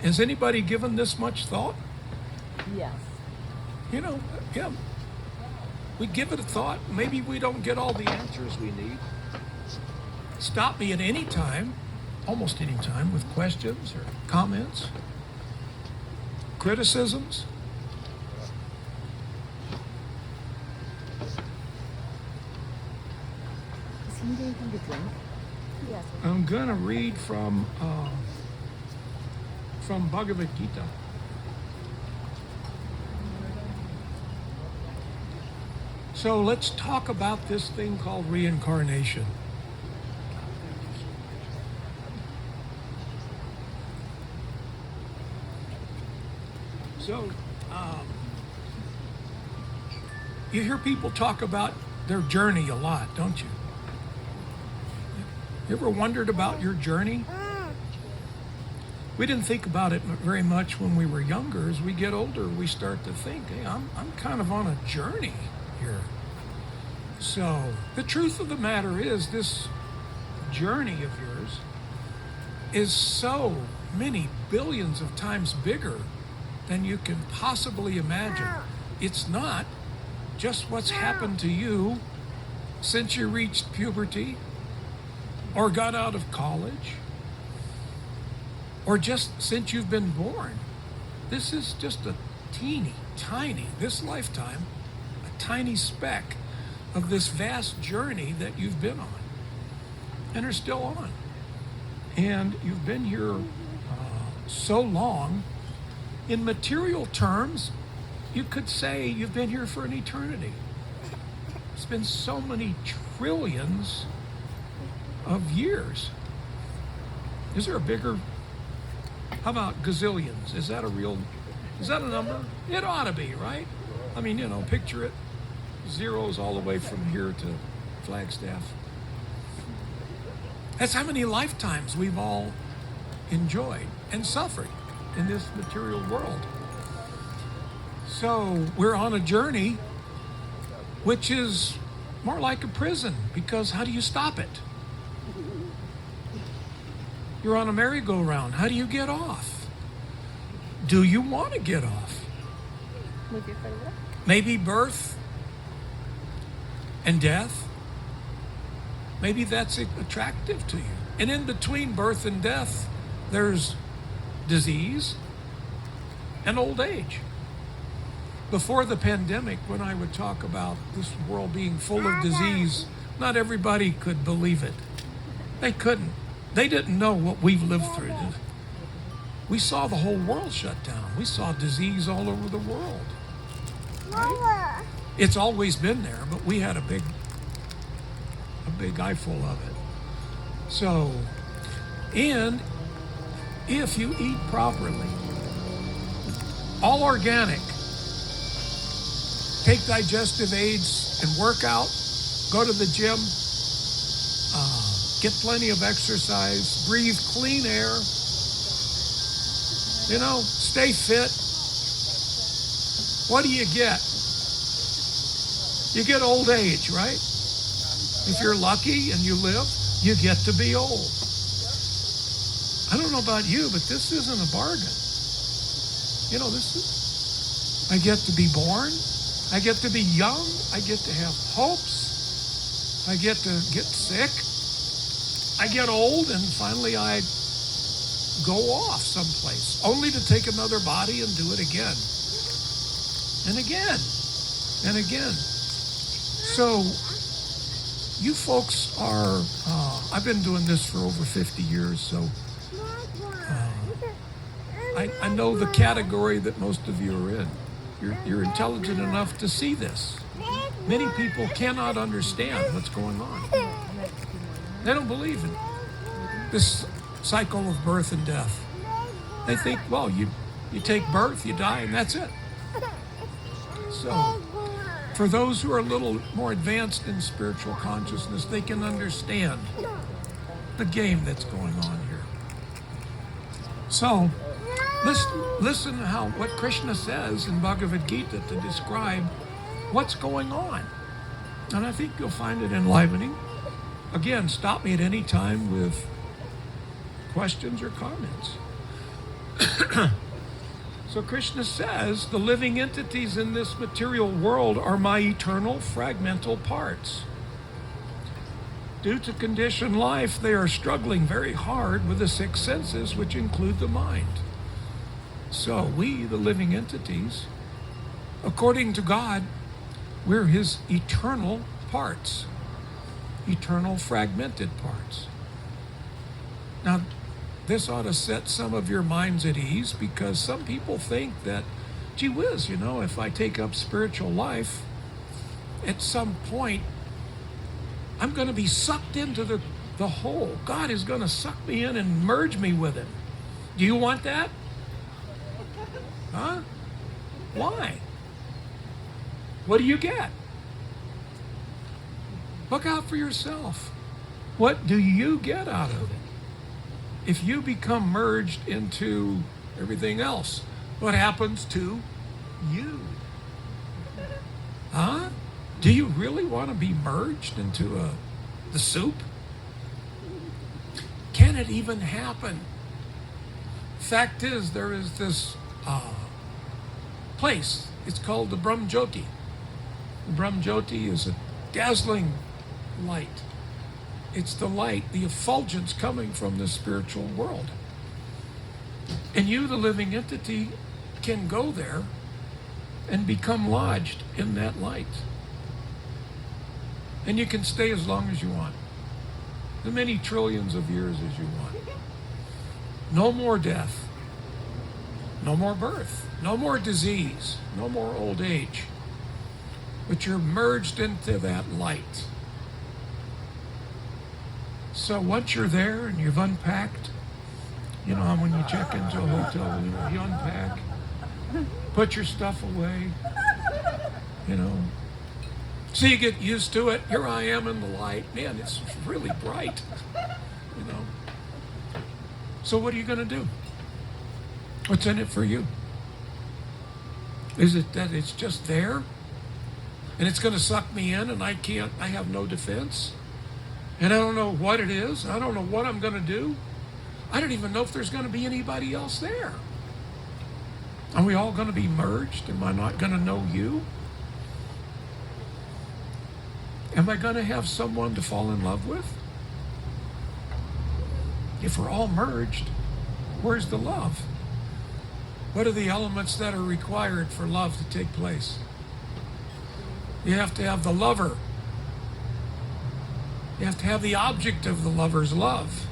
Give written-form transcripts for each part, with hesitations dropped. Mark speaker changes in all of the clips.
Speaker 1: Has anybody given this much thought?
Speaker 2: Yes.
Speaker 1: You know, yeah. We give it a thought. Maybe we don't get all the answers we need. Stop me at any time, almost any time, with questions or comments, criticisms.
Speaker 2: Is he making the drink? Yes.
Speaker 1: I'm going to read from Bhagavad Gita. So let's talk about this thing called reincarnation. So, you hear people talk about their journey a lot, don't you? You ever wondered about your journey? We didn't think about it very much when we were younger. As we get older, we start to think, hey, I'm kind of on a journey here. So the truth of the matter is, this journey of yours is so many billions of times bigger than you can possibly imagine. It's not just what's happened to you since you reached puberty or got out of college or just since you've been born. This is just a teeny, tiny, this lifetime, a tiny speck of this vast journey that you've been on and are still on. And you've been here so long. In material terms, you could say you've been here for an eternity. It's been so many trillions of years. Is there a bigger, how about gazillions? Is that a number? It ought to be, right? I mean, picture it. Zeros all the way from here to Flagstaff. That's how many lifetimes we've all enjoyed and suffered in this material world. So we're on a journey which is more like a prison, because how do you stop it? You're on a merry-go-round. How do you get off? Do you want to get off? Maybe birth and death. Maybe that's attractive to you. And in between birth and death, there's disease and old age. Before the pandemic, when I would talk about this world being full of disease, not everybody could believe it. They couldn't. They didn't know what we've lived through. We saw the whole world shut down. We saw disease all over the world. Right? It's always been there, but we had a big eyeful of it. So, and if you eat properly, all organic, take digestive aids and work out, go to the gym, get plenty of exercise, breathe clean air, stay fit. What do you get? You get old age, right? If you're lucky and you live, you get to be old. I don't know about you, but this isn't a bargain. I get to be born. I get to be young. I get to have hopes. I get to get sick. I get old, and finally I go off someplace, only to take another body and do it again. And again. And again. So, you folks are, I've been doing this for over 50 years, so I know the category that most of you are in. You're intelligent enough to see this. Many people cannot understand what's going on. They don't believe in this cycle of birth and death. They think, well, you take birth, you die, and that's it. So, for those who are a little more advanced in spiritual consciousness, they can understand the game that's going on here. So, listen to what Krishna says in Bhagavad Gita to describe what's going on. And I think you'll find it enlivening. Again, stop me at any time with questions or comments. So Krishna says the living entities in this material world are my eternal fragmental parts. Due to conditioned life, they are struggling very hard with the six senses, which include the mind. So we, the living entities, according to God, we're his eternal parts, eternal fragmented parts. Now, this ought to set some of your minds at ease, because some people think that, gee whiz, if I take up spiritual life, at some point, I'm going to be sucked into the whole. God is going to suck me in and merge me with him. Do you want that? Huh? Why? What do you get? Look out for yourself. What do you get out of it? If you become merged into everything else, what happens to you? Huh? Do you really want to be merged into the soup? Can it even happen? Fact is, there is this place. It's called the Brahmjyoti. The Brahmjyoti is a dazzling light. It's the light, the effulgence coming from the spiritual world. And you, the living entity, can go there and become lodged in that light. And you can stay as long as you want, as many trillions of years as you want. No more death, no more birth, no more disease, no more old age. But you're merged into that light. So once you're there and you've unpacked, when you check into a hotel, you unpack, put your stuff away, So you get used to it. Here I am in the light. Man, it's really bright, So what are you going to do? What's in it for you? Is it that it's just there? And it's going to suck me in and I have no defense? And I don't know what it is. I don't know what I'm going to do. I don't even know if there's going to be anybody else there. Are we all going to be merged? Am I not going to know you? Am I going to have someone to fall in love with? If we're all merged, where's the love? What are the elements that are required for love to take place? You have to have the lover. You have to have the object of the lover's love.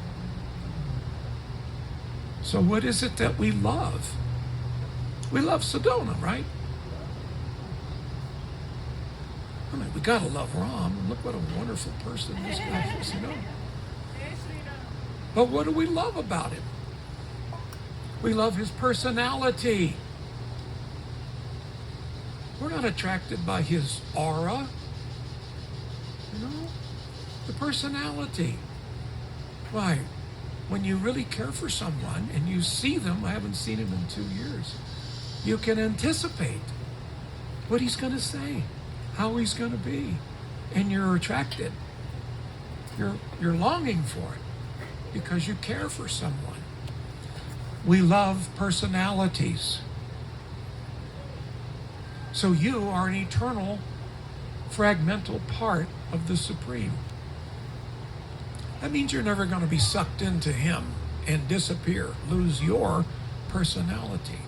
Speaker 1: So what is it that we love? We love Sedona, right? I mean, we gotta love Ram. Look what a wonderful person this guy is, But what do we love about him? We love his personality. We're not attracted by his aura. The personality. Why? When you really care for someone and you see them, I haven't seen him in 2 years, you can anticipate what he's going to say, how he's going to be, and you're attracted. You're longing for it because you care for someone. We love personalities. So you are an eternal, fragmental part of the Supreme. That means you're never going to be sucked into him and disappear, lose your personality.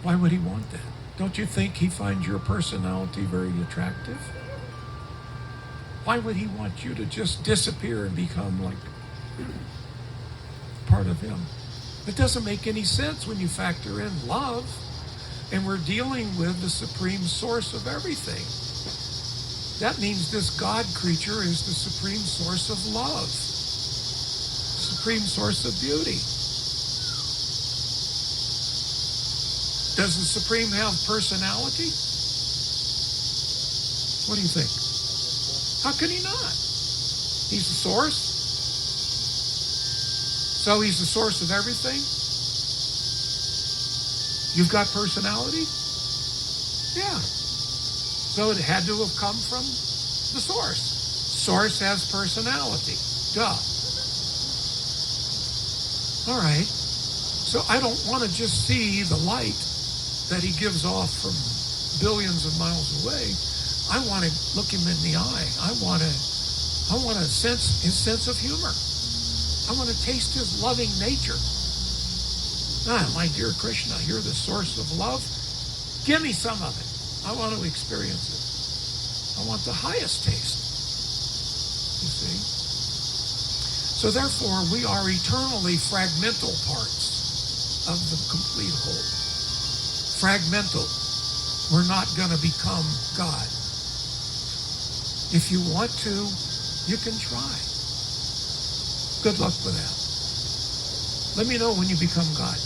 Speaker 1: Why would he want that? Don't you think he finds your personality very attractive? Why would he want you to just disappear and become like part of him? It doesn't make any sense when you factor in love, and we're dealing with the supreme source of everything. That means this God creature is the supreme source of love, supreme source of beauty. Does the Supreme have personality? What do you think? How could he not? He's the source. So he's the source of everything. You've got personality? Yeah. So it had to have come from the source. Source has personality. Duh. All right. So I don't want to just see the light that he gives off from billions of miles away. I want to look him in the eye. I want to sense his sense of humor. I want to taste his loving nature. Ah, my dear Krishna, you're the source of love. Give me some of it. I want to experience it. I want the highest taste. You see? So therefore, we are eternally fragmental parts of the complete whole. Fragmental. We're not going to become God. If you want to, you can try. Good luck with that. Let me know when you become God.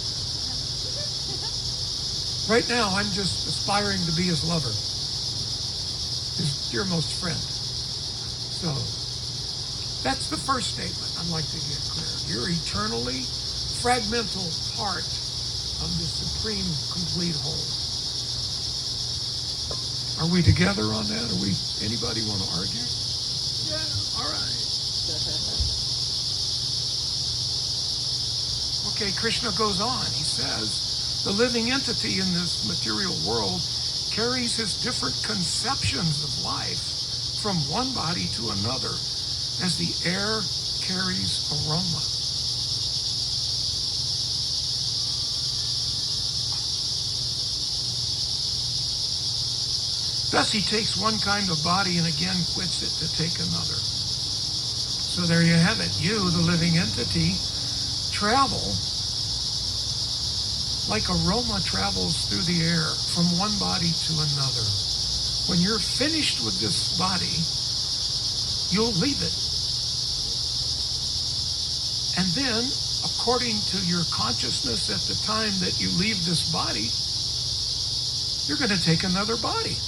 Speaker 1: Right now, I'm just aspiring to be his lover, his dearmost friend. So, that's the first statement I'd like to get clear. You're eternally fragmental part of the supreme complete whole. Are we together on that? Anybody want to argue? Yeah, all right. Okay, Krishna goes on. He says, the living entity in this material world carries his different conceptions of life from one body to another as the air carries aroma. Thus he takes one kind of body and again quits it to take another. So there you have it. You, the living entity, travel like aroma travels through the air from one body to another. When you're finished with this body, you'll leave it. And then, according to your consciousness at the time that you leave this body, you're going to take another body,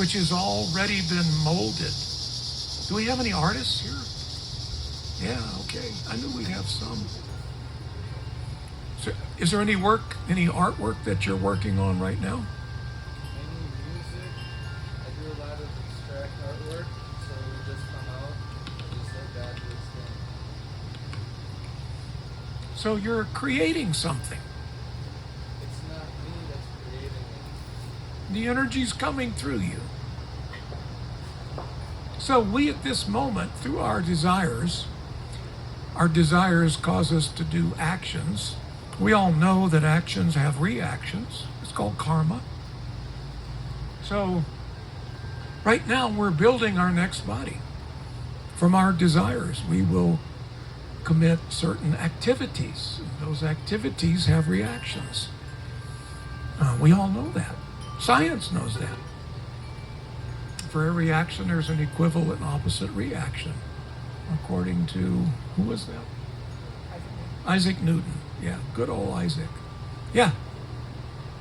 Speaker 1: which has already been molded. Do we have any artists here? Yeah, okay. I knew we'd have some. So, is there any artwork that you're working on right now?
Speaker 3: Any music. I do a lot of abstract artwork, so it will just come out. I just let God do his thing.
Speaker 1: So you're creating something.
Speaker 3: It's not me that's creating it.
Speaker 1: The energy's coming through you. So we at this moment, through our desires cause us to do actions. We all know that actions have reactions. It's called karma. So right now we're building our next body. From our desires, we will commit certain activities. Those activities have reactions. We all know that. Science knows that. For every action, there's an equivalent and opposite reaction, according to, who was that? Isaac Newton. Yeah, good old Isaac. Yeah.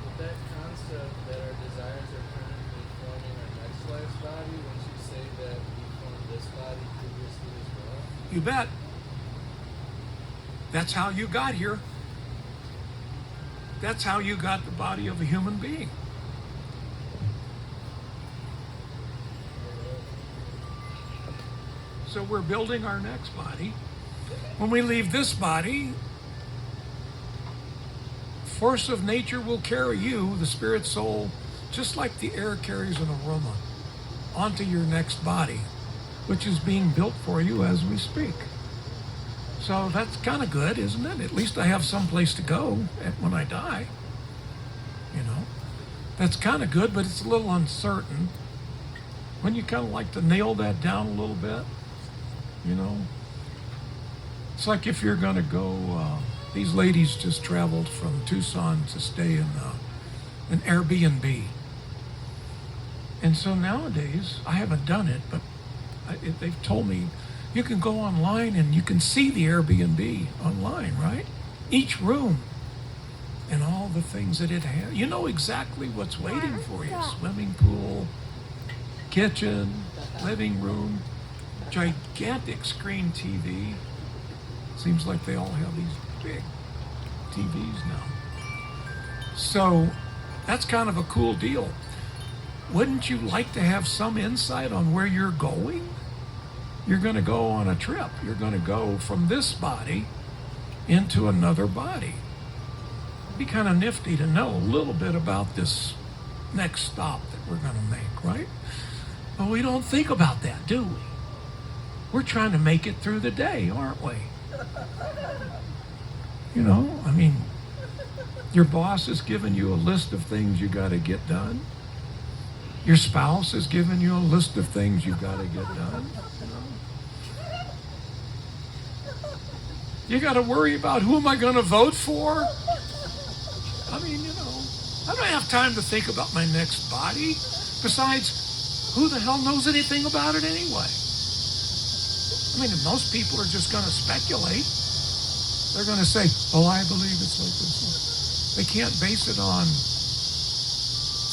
Speaker 3: With that concept that our desires are currently forming our next life's body, once you say that we formed this body previously as well?
Speaker 1: You bet. That's how you got here. That's how you got the body of a human being. So we're building our next body. When we leave this body, force of nature will carry you, the spirit soul, just like the air carries an aroma, onto your next body, which is being built for you as we speak. So that's kind of good, isn't it? At least I have some place to go when I die. You know, that's kind of good, but it's a little uncertain. Wouldn't you kind of like to nail that down a little bit? You know, it's like if you're going to go, these ladies just traveled from Tucson to stay in an Airbnb. And so nowadays, I haven't done it, but they've told me you can go online and you can see the Airbnb online, right? Each room and all the things that it has. You know exactly what's waiting for you. Swimming pool, kitchen, living room, gigantic screen TV. Seems like they all have these big TVs now. So that's kind of a cool deal. Wouldn't you like to have some insight on where you're going? You're going to go on a trip. You're going to go from this body into another body. be kind of nifty to know a little bit about this next stop that we're going to make, right? But we don't think about that, do we? We're trying to make it through the day, aren't we? You know, I mean, your boss has given you a list of things you got to get done. Your spouse has given you a list of things you got to get done. You got to worry about who am I going to vote for? I mean, you know, I don't have time to think about my next body. Besides, who the hell knows anything about it anyway? I mean, most people are just going to speculate. They're going to say, oh, I believe it's like this. They can't base it on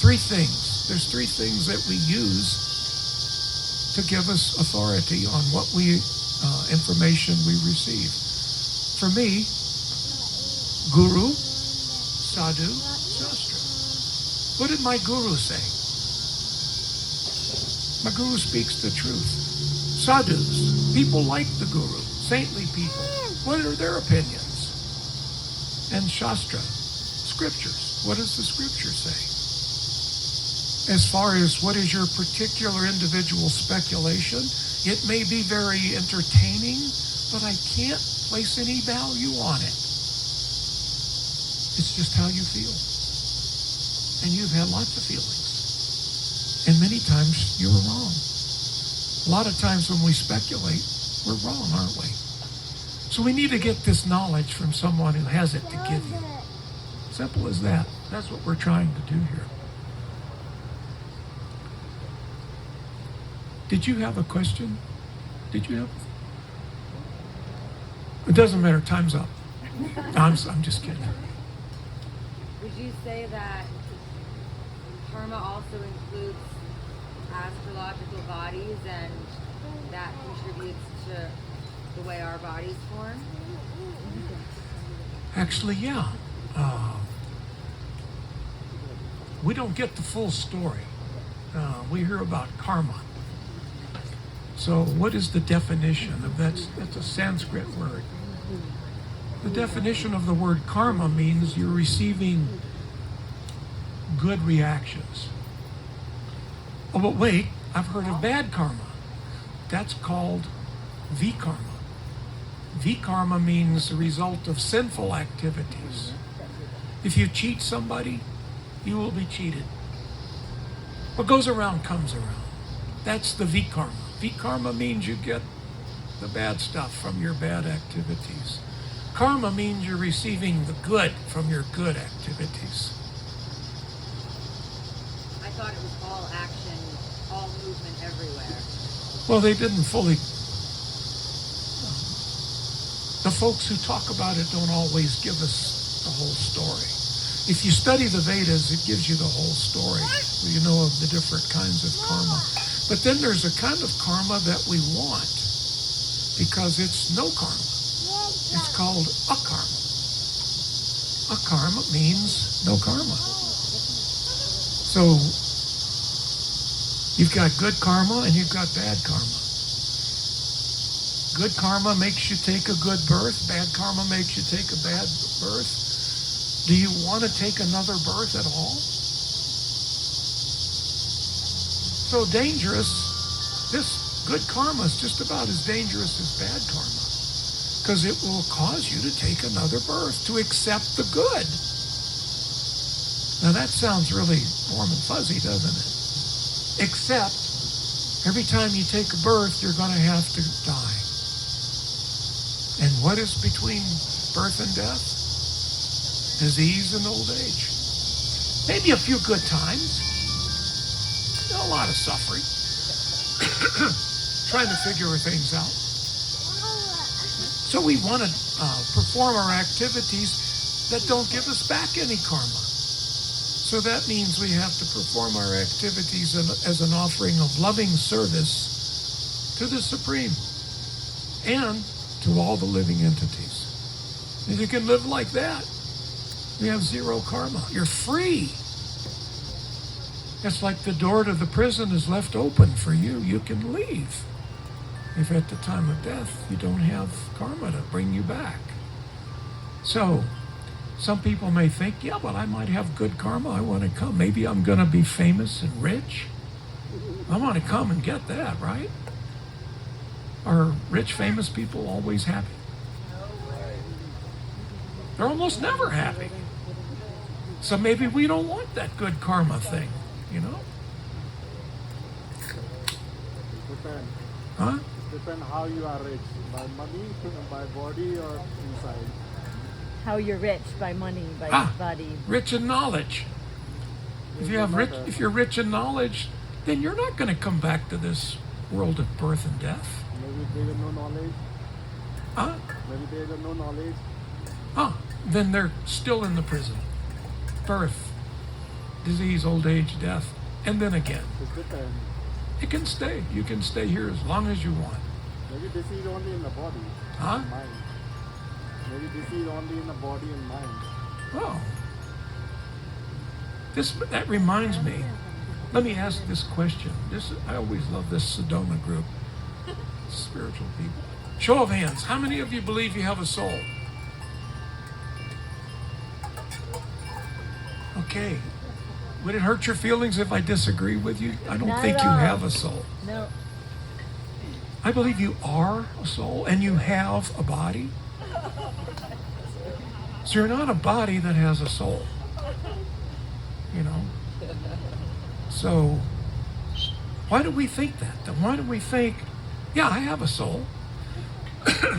Speaker 1: three things. There's three things that we use to give us authority on what information we receive. For me, Guru, Sadhu, Shastra. What did my Guru say? My Guru speaks the truth. Sadhus, people like the Guru, saintly people. What are their opinions? And Shastra, scriptures. What does the scripture say? As far as what is your particular individual speculation, it may be very entertaining, but I can't place any value on it. It's just how you feel. And you've had lots of feelings. And many times you're wrong. A lot of times when we speculate, we're wrong, aren't we? So we need to get this knowledge from someone who has it to give you. Simple as that. That's what we're trying to do here. Did you have a question? Did you have? It doesn't matter. Time's up. I'm just kidding.
Speaker 4: Would you say that karma also includes astrological bodies and that contributes to the way our bodies form?
Speaker 1: Actually, yeah. We don't get the full story. We hear about karma. So what is the definition of that? That's a Sanskrit word. The definition of the word karma means you're receiving good reactions. Oh, but wait, I've heard of bad karma. That's called vikarma. Vikarma means the result of sinful activities. If you cheat somebody, you will be cheated. What goes around comes around. That's the vikarma. Vikarma means you get the bad stuff from your bad activities. Karma means you're receiving the good from your good activities.
Speaker 4: I thought it was all action, all movement everywhere.
Speaker 1: Well, they didn't fully. The folks who talk about it don't always give us the whole story. If you study the Vedas, it gives you the whole story. So you know of the different kinds of karma. But then there's a kind of karma that we want because it's no karma. It's called akarma. Akarma means no karma. So you've got good karma and you've got bad karma. Good karma makes you take a good birth. Bad karma makes you take a bad birth. Do you want to take another birth at all? So dangerous. This good karma is just about as dangerous as bad karma because it will cause you to take another birth, to accept the good. Now that sounds really warm and fuzzy, doesn't it? Except every time you take a birth, you're going to have to die. And what is between birth and death? Disease and old age. Maybe a few good times. A lot of suffering. Trying to figure things out. So we want to perform our activities that don't give us back any karma. So that means we have to perform our activities as an offering of loving service to the Supreme and to all the living entities. If you can live like that, you have zero karma. You're free. It's like the door to the prison is left open for you. You can leave. If at the time of death you don't have karma to bring you back. So, Some people may think, yeah, but I might have good karma. I want to come. Maybe I'm going to be famous and rich. I want to come and get that, right? Are rich, famous people always happy? They're almost never happy. So maybe we don't want that good karma thing, you know?
Speaker 5: Depend.
Speaker 1: Huh?
Speaker 5: Depend how you are rich. By money, by body, or inside.
Speaker 2: How you're rich by money, by body.
Speaker 1: Rich in knowledge. If you're rich in knowledge, then you're not going to come back to this world of birth and death.
Speaker 5: Maybe they have no knowledge.
Speaker 1: Huh?
Speaker 5: Maybe they have no knowledge.
Speaker 1: Then they're still in the prison. Birth, disease, old age, death, and then again.
Speaker 5: It depends.
Speaker 1: It can stay. You can stay here as long as you want.
Speaker 5: Maybe disease only in the body.
Speaker 1: Huh?
Speaker 5: Mind. Maybe disease only in the body and mind.
Speaker 1: Oh. That reminds me. Let me ask this question. I always love this Sedona group. Spiritual people. Show of hands. How many of you believe you have a soul? Okay. Would it hurt your feelings if I disagree with you? I don't
Speaker 2: Not
Speaker 1: think
Speaker 2: at
Speaker 1: you
Speaker 2: all.
Speaker 1: have a soul.
Speaker 2: No.
Speaker 1: I believe you are a soul and you have a body. So you're not a body that has a soul. You know? So why do we think that? Then why do we think, yeah, I have a soul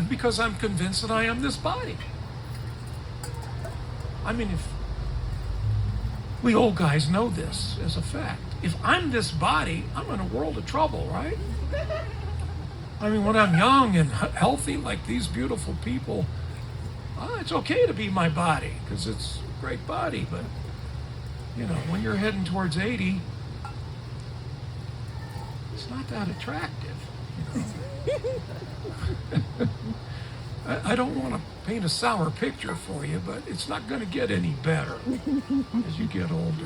Speaker 1: because I'm convinced that I am this body? I mean, if we old guys know this as a fact. If I'm this body, I'm in a world of trouble, right? I mean, when I'm young and healthy like these beautiful people, it's okay to be my body because it's a great body. But, you know, when you're heading towards 80, it's not that attractive. You know? I don't want to paint a sour picture for you, but it's not going to get any better as you get older.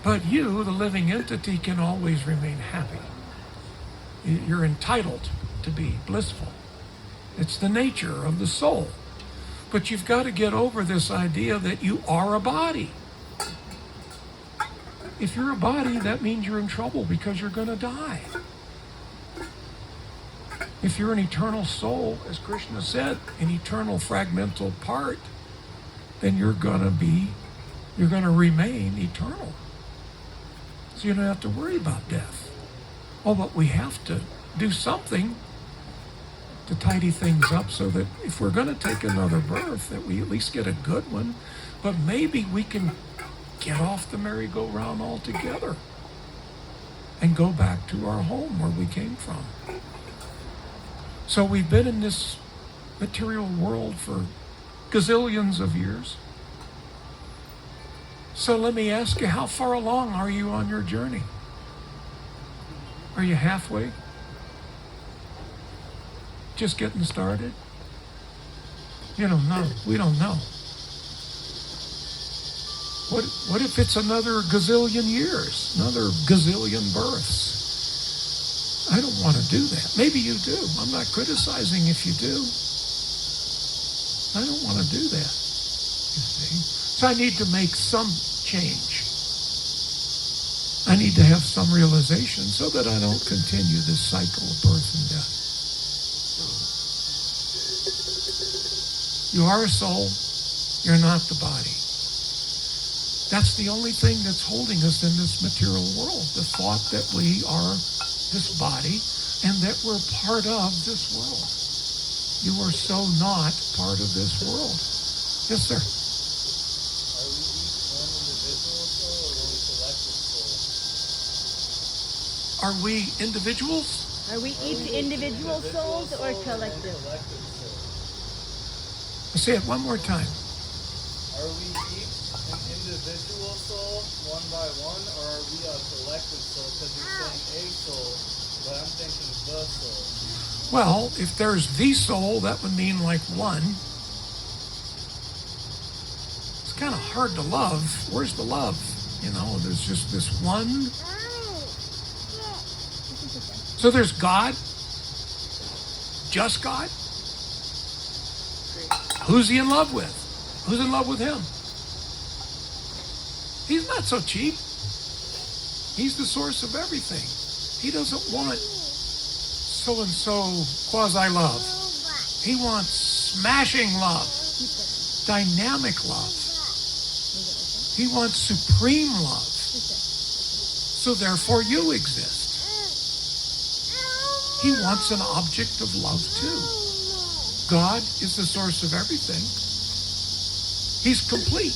Speaker 1: But you, the living entity, can always remain happy. You're entitled to be blissful. It's the nature of the soul. But you've got to get over this idea that you are a body. If you're a body, that means you're in trouble because you're going to die. If you're an eternal soul, as Krishna said, an eternal fragmental part, then you're going to remain eternal. So you don't have to worry about death. Oh, but we have to do something to tidy things up so that if we're going to take another birth, that we at least get a good one. But maybe we can get off the merry-go-round altogether and go back to our home where we came from. So we've been in this material world for gazillions of years. So let me ask you, how far along are you on your journey? Are you halfway? Just getting started? You don't know. We don't know. What if it's another gazillion years, another gazillion births? I don't want to do that. Maybe you do. I'm not criticizing if you do. I don't want to do that, you see. So I need to make some change. I need to have some realization so that I don't continue this cycle of birth and death. You are a soul. You're not the body. That's the only thing that's holding us in this material world, the thought that we are this body and that we're part of this world. You are so not part of this world. Yes, sir.
Speaker 3: Are we each one individual soul or one collective soul?
Speaker 1: Are we individuals?
Speaker 2: Are we each individual souls or collective?
Speaker 1: Say it one more time.
Speaker 3: Are we each an individual soul, one by one, or are we a collective soul? Because you're saying a soul, but I'm thinking the soul.
Speaker 1: Well, if there's the soul, that would mean like one. It's kind of hard to love. Where's the love? You know, there's just this one. So there's God. Just God. Who's he in love with? Who's in love with him? He's not so cheap. He's the source of everything. He doesn't want so-and-so quasi-love. He wants smashing love, dynamic love. He wants supreme love. So therefore you exist. He wants an object of love too. God is the source of everything. He's complete.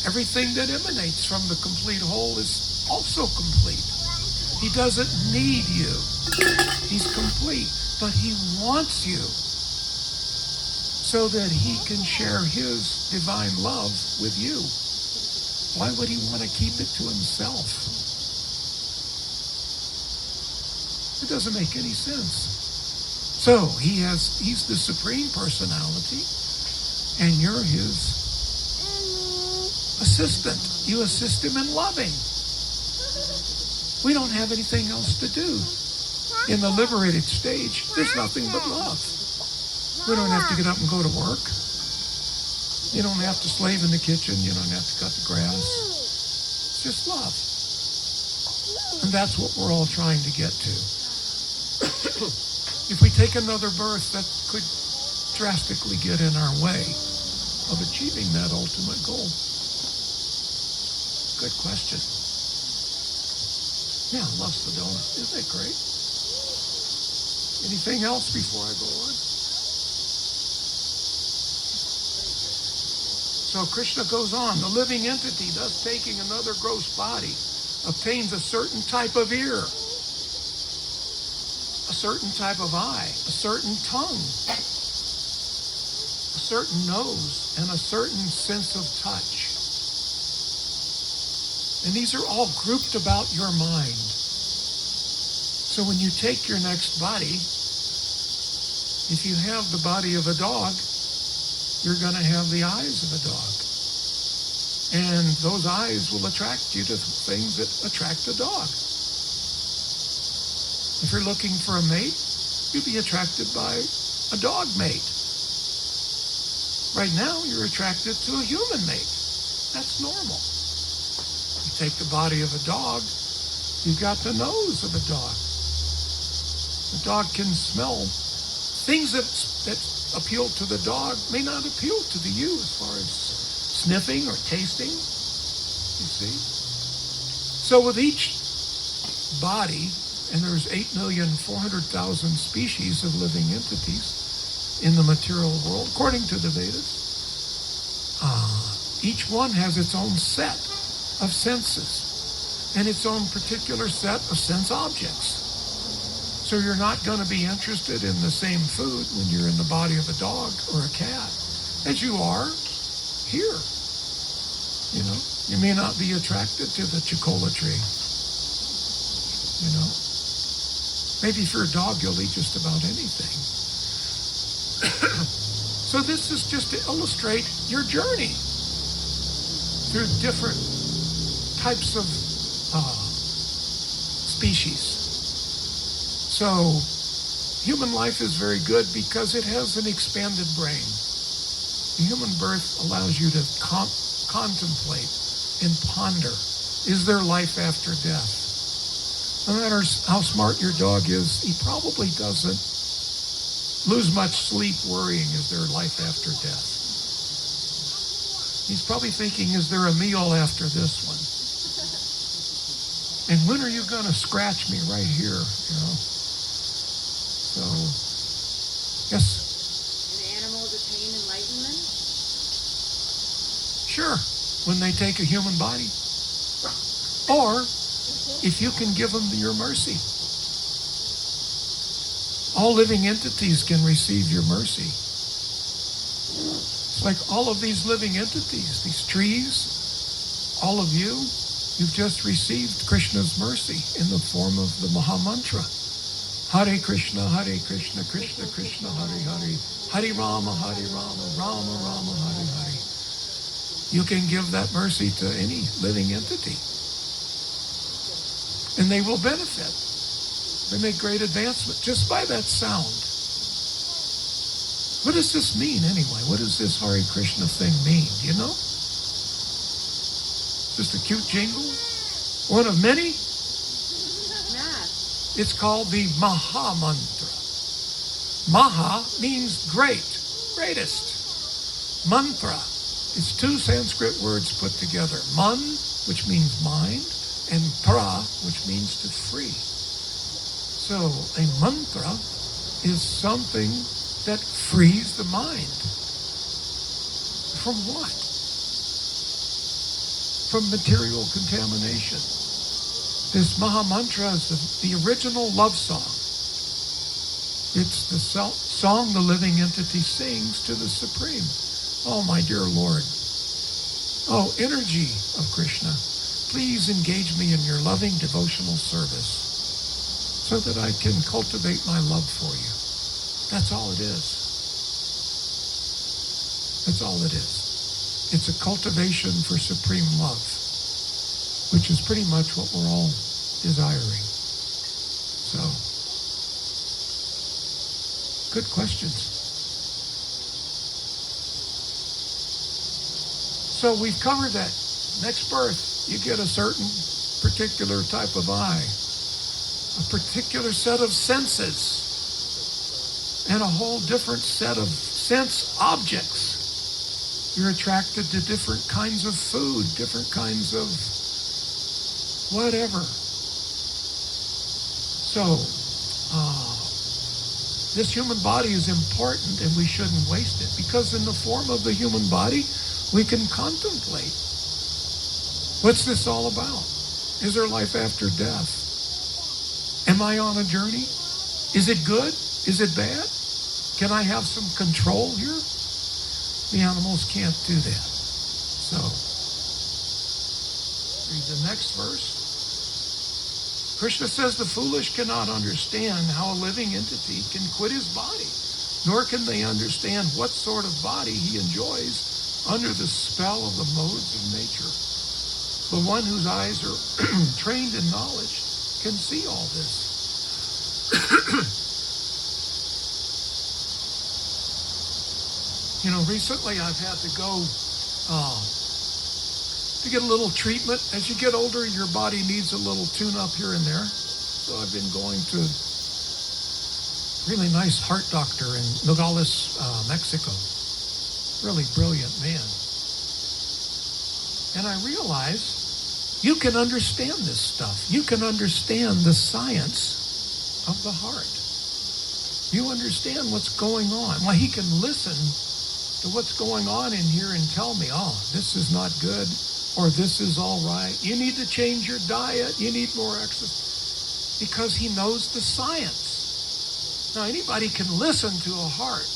Speaker 1: Everything that emanates from the complete whole is also complete. He doesn't need you. He's complete, but he wants you so that he can share his divine love with you. Why would he want to keep it to himself? It doesn't make any sense. So he's the supreme personality, and you're his assistant. You assist him in loving. We don't have anything else to do. In the liberated stage, there's nothing but love. We don't have to get up and go to work. You don't have to slave in the kitchen. You don't have to cut the grass. It's just love. And that's what we're all trying to get to. If we take another birth, that could drastically get in our way of achieving that ultimate goal. Good question. Yeah, I love Sedona. Isn't that great? Anything else before I go on? So Krishna goes on. The living entity, thus taking another gross body, obtains a certain type of ear, a certain type of eye, a certain tongue, a certain nose, and a certain sense of touch. And these are all grouped about your mind. So when you take your next body, if you have the body of a dog, you're going to have the eyes of a dog. And those eyes will attract you to things that attract a dog. If you're looking for a mate, you'll be attracted by a dog mate. Right now, you're attracted to a human mate. That's normal. You take the body of a dog, you've got the nose of a dog. The dog can smell things that appeal to the dog may not appeal to the you as far as sniffing or tasting, you see. So with each body, and there's 8,400,000 species of living entities in the material world, according to the Vedas, each one has its own set of senses and its own particular set of sense objects. So you're not going to be interested in the same food when you're in the body of a dog or a cat as you are here. You know, you may not be attracted to the Chocalatree. You know, maybe if you're a dog, you'll eat just about anything. So this is just to illustrate your journey through different types of species. So human life is very good because it has an expanded brain. The human birth allows you to contemplate and ponder. Is there life after death? No matter how smart your dog is, he probably doesn't lose much sleep worrying, is there life after death? He's probably thinking, is there a meal after this one? And when are you going to scratch me right here, you know? So, yes?
Speaker 4: Do animals attain enlightenment?
Speaker 1: Sure, when they take a human body. Or, if you can give them your mercy. All living entities can receive your mercy. It's like all of these living entities, these trees, all of you, you've just received Krishna's mercy in the form of the Maha Mantra. Hare Krishna, Krishna Krishna, Hare Hare, Hare Rama, Rama Rama, Hare Hare. You can give that mercy to any living entity. And they will benefit. They make great advancement just by that sound. What does this mean anyway? What does this Hare Krishna thing mean? Do you know? Just a cute jingle? One of many?
Speaker 4: Math.
Speaker 1: It's called the Maha Mantra. Maha means great, greatest. Mantra is two Sanskrit words put together. Man, which means mind, and pra, which means to free. So a mantra is something that frees the mind. From what? From material contamination. This Maha Mantra is the original love song. It's the song the living entity sings to the Supreme. Oh, my dear Lord. Oh, energy of Krishna, please engage me in your loving devotional service so that I can cultivate my love for you. That's all it is. That's all it is. It's a cultivation for supreme love, which is pretty much what we're all desiring. So, good questions. So we've covered that. Next birth, you get a certain particular type of eye, a particular set of senses, and a whole different set of sense objects. You're attracted to different kinds of food, different kinds of whatever. So, this human body is important and we shouldn't waste it, because in the form of the human body, we can contemplate. What's this all about? Is there life after death? Am I on a journey? Is it good? Is it bad? Can I have some control here? The animals can't do that. So, read the next verse. Krishna says the foolish cannot understand how a living entity can quit his body, nor can they understand what sort of body he enjoys under the spell of the modes of nature. The one whose eyes are trained in knowledge can see all this. You know, recently I've had to go to get a little treatment. As you get older, your body needs a little tune-up here and there. So I've been going to a really nice heart doctor in Nogales, Mexico. Really brilliant man. And I realize you can understand this stuff. You can understand the science of the heart. You understand what's going on. Well, he can listen to what's going on in here and tell me, oh, this is not good, or this is all right. You need to change your diet. You need more exercise. Because he knows the science. Now, anybody can listen to a heart.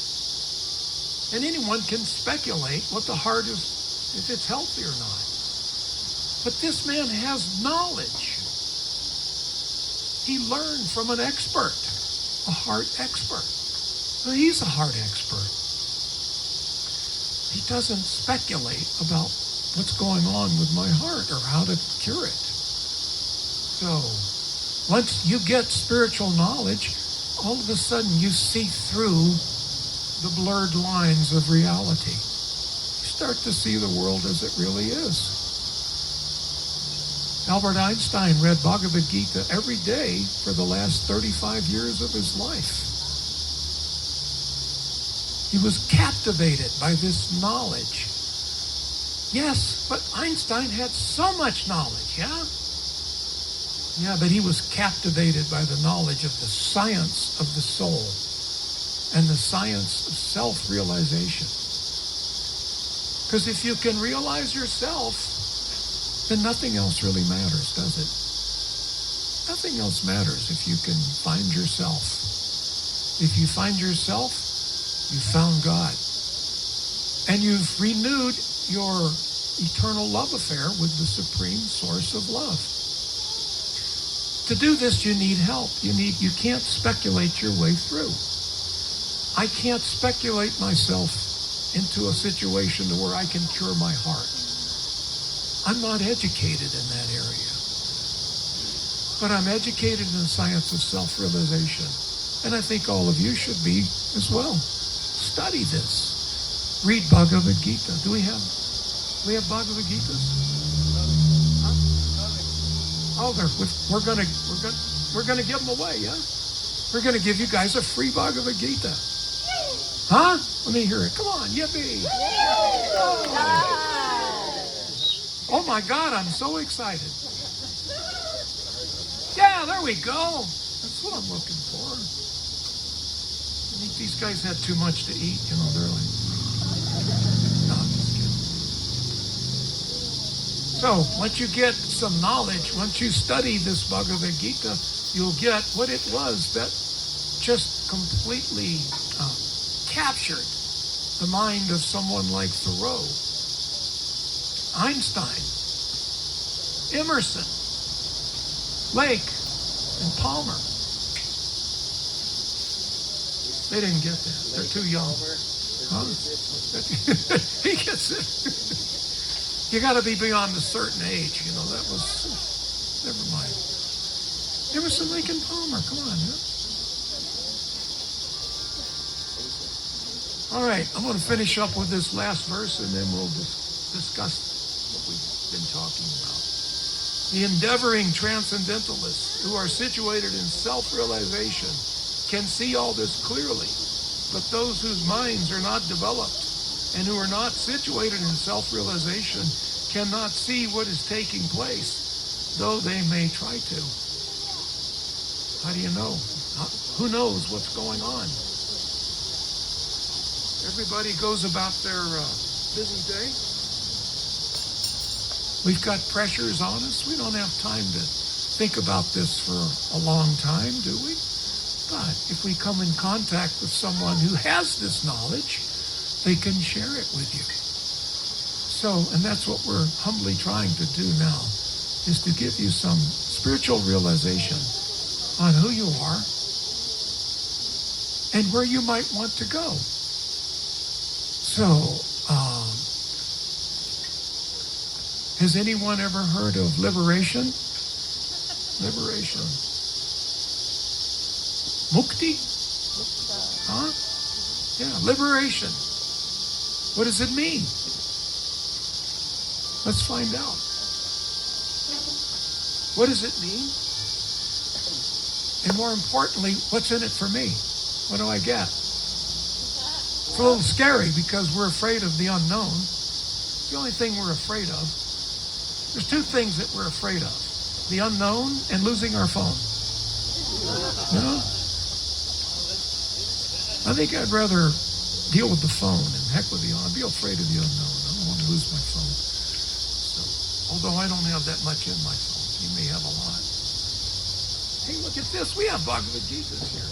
Speaker 1: And anyone can speculate what the heart is, if it's healthy or not. But this man has knowledge. He learned from an expert, a heart expert. Well, he's a heart expert. He doesn't speculate about what's going on with my heart or how to cure it. So, once you get spiritual knowledge, all of a sudden you see through the blurred lines of reality. You start to see the world as it really is. Albert Einstein read Bhagavad Gita every day for the last 35 years of his life. He was captivated by this knowledge. Yes, but Einstein had so much knowledge, yeah? Yeah, but he was captivated by the knowledge of the science of the soul and the science of self-realization. Because if you can realize yourself, then nothing else really matters, does it? Nothing else matters if you can find yourself. If you find yourself, you've found God. And you've renewed your eternal love affair with the supreme source of love. To do this, you need help. You can't speculate your way through. I can't speculate myself into a situation to where I can cure my heart. I'm not educated in that area. But I'm educated in the science of self-realization. And I think all of you should be as well. study this. Read Bhagavad Gita. Do we have Bhagavad Gitas? Huh? Oh, we're gonna give them away, yeah? We're gonna give you guys a free Bhagavad Gita. Huh? Let me hear it. Come on, yippee! Oh my God, I'm so excited. Yeah, there we go. That's what I'm looking for. I think these guys had too much to eat, they're like, no, I'm just kidding. So, once you get some knowledge, once you study this Bhagavad Gita, you'll get what it was that just completely captured the mind of someone like Thoreau, Einstein, Emerson, Lake, and Palmer. They didn't get that. They're too young. Huh? He gets it. You got to be beyond a certain age. That was... Never mind. Emerson, Lake, and Palmer. Come on, man. All right, I'm going to finish up with this last verse, and then we'll discuss what we've been talking about. The endeavoring transcendentalists who are situated in self-realization can see all this clearly, but those whose minds are not developed and who are not situated in self-realization cannot see what is taking place, though they may try to. How do you know? Who knows what's going on? Everybody goes about their busy day. We've got pressures on us. We don't have time to think about this for a long time, do we? But if we come in contact with someone who has this knowledge, they can share it with you. So, and that's what we're humbly trying to do now, is to give you some spiritual realization on who you are and where you might want to go. So, has anyone ever heard of liberation? Liberation. Mukti? Huh? Yeah, liberation. What does it mean? Let's find out. What does it mean? And more importantly, what's in it for me? What do I get? It's a little scary because we're afraid of the unknown. It's the only thing we're afraid of. There's two things that we're afraid of. The unknown and losing our phone. I think I'd rather deal with the phone and heck with the unknown. I'd be afraid of the unknown. I don't want to lose my phone. So, although I don't have that much in my phone. You may have a lot. Hey, look at this. We have Bhagavad Gita's here.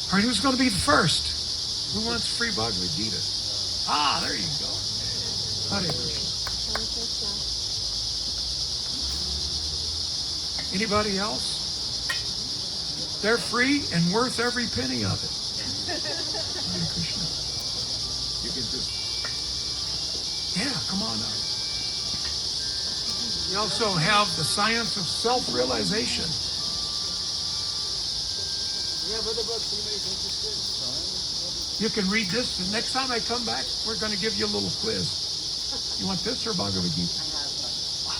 Speaker 1: All right, who's going to be the first? Who wants free Bhagavad Gita? Ah, there you go. Hare Krishna. Anybody else? They're free and worth every penny of it. Hare Krishna. You can just... Yeah, come on up. We also have the science of self-realization.
Speaker 5: Yeah, what about somebody who
Speaker 1: You can read this, and next time I come back, we're going to give you a little quiz. You want this or Bhagavad Gita? Wow.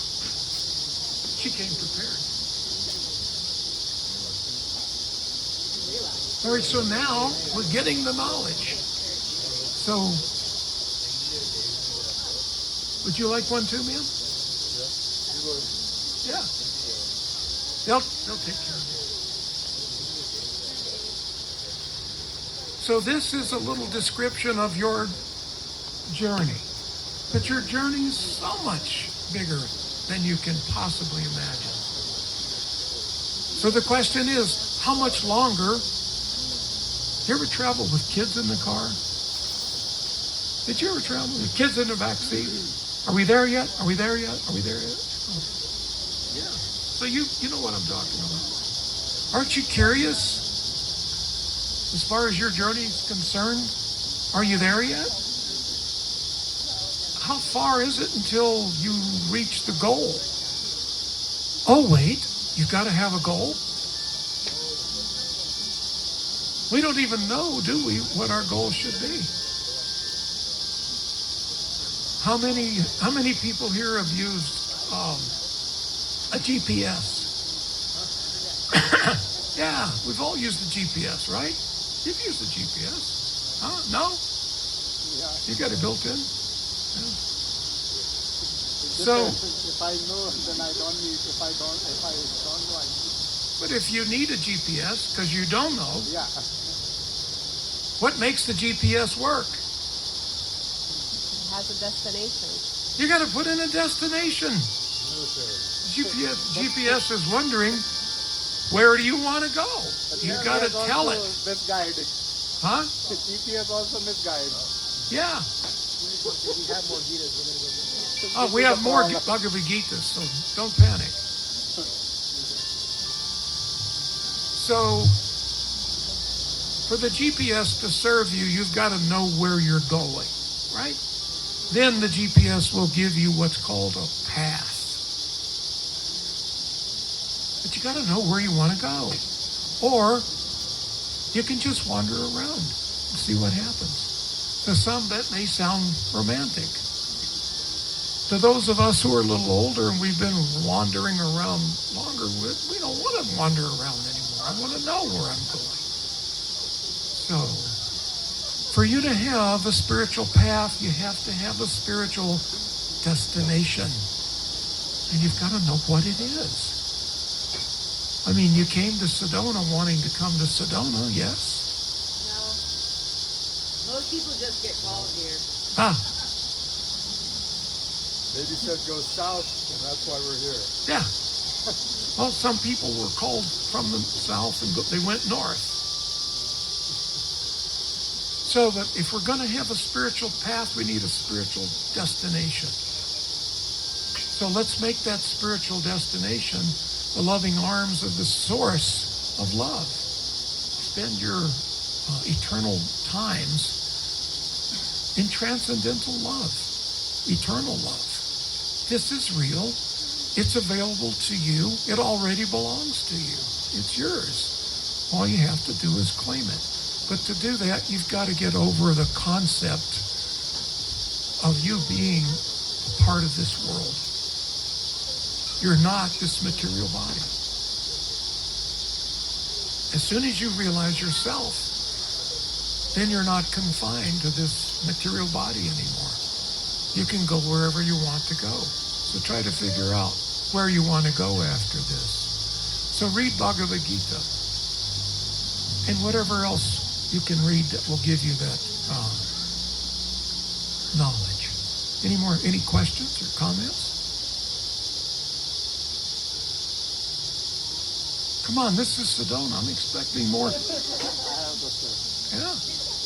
Speaker 1: She came prepared. All right, so now we're getting the knowledge. So, would you like one too, ma'am? Yeah. They'll take care of you. So this is a little description of your journey. But your journey is so much bigger than you can possibly imagine. So the question is, how much longer? You ever travel with kids in the car? Did you ever travel with kids in the back seat? Are we there yet? Are we there yet? Are we there yet? Oh. Yeah. So you know what I'm talking about. Aren't you curious? As far as your journey is concerned, are you there yet? How far is it until you reach the goal? Oh, wait, you've got to have a goal? We don't even know, do we, what our goal should be? How many people here have used a GPS? Yeah, we've all used the GPS, right? You've used the GPS. Huh? No?
Speaker 5: Yeah.
Speaker 1: You got it built in? Yeah. So,
Speaker 5: If I know, then I don't need. If I don't know, I need.
Speaker 1: but if you need a GPS because you don't know,
Speaker 5: Yeah.
Speaker 1: what makes the GPS work?
Speaker 6: It has a destination.
Speaker 1: You got to put in a destination. GPS is wondering, where do you want to go? You got to tell it.
Speaker 5: Misguide.
Speaker 1: Huh?
Speaker 5: The GPS also misguide.
Speaker 1: Yeah.
Speaker 5: We have more Gitas. We're gonna go.
Speaker 1: Oh, we have more Bhagavad Gita, so don't panic. So, for the GPS to serve you, you've got to know where you're going, right? Then the GPS will give you what's called a path. But you got to know where you want to go. Or you can just wander around and see what happens. To some, that may sound romantic. To those of us who are a little older and we've been wandering around longer, we don't want to wander around anymore. I want to know where I'm going. So, for you to have a spiritual path, you have to have a spiritual destination. And you've got to know what it is. I mean, you came to Sedona wanting to come to Sedona, yes?
Speaker 4: No. Most people just get called here.
Speaker 1: Ah,
Speaker 5: Maybe said go south, and that's why we're here.
Speaker 1: yeah. Well, some people were called from the south and they went north. So that if we're going to have a spiritual path, we need a spiritual destination. So let's make that spiritual destination the loving arms of the source of love. Spend your eternal times in transcendental love, eternal love. This is real. It's available to you. It already belongs to you. It's yours. All you have to do is claim it. But to do that, you've got to get over the concept of you being a part of this world. You're not this material body. As soon as you realize yourself, then you're not confined to this material body anymore. You can go wherever you want to go. So try to figure out where you want to go after this. So read Bhagavad Gita and whatever else you can read that will give you that knowledge. Any questions or comments? Come on, this is Sedona. I'm expecting more.
Speaker 5: I have a question.
Speaker 1: Yeah.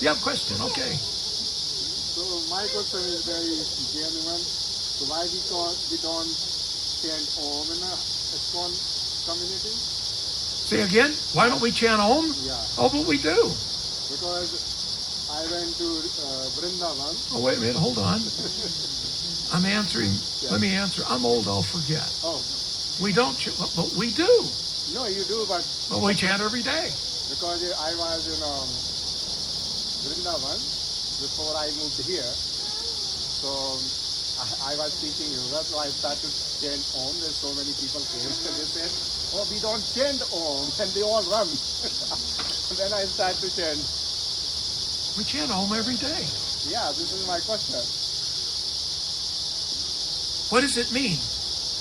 Speaker 1: You have a question? Okay.
Speaker 5: So my question is very genuine. So why we don't chant Om in a ISKCON community?
Speaker 1: Say again? Why don't we chant Om?
Speaker 5: Yeah.
Speaker 1: Oh, but we do.
Speaker 5: Because I went to Vrindavan.
Speaker 1: Oh, wait a minute. Hold on. I'm answering. Let me answer. I'm old. I'll forget.
Speaker 5: Oh,
Speaker 1: We don't, but we do.
Speaker 5: no, you do, but
Speaker 1: But we chant every day.
Speaker 5: because I was in Vrindavan before I moved here, so I was teaching yoga, so I started to chant Om. There's so many people came and they said, oh, we don't chant Om, and they all run. And then I started to chant.
Speaker 1: We chant Om every day.
Speaker 5: Yeah, this is my question.
Speaker 1: What does it mean?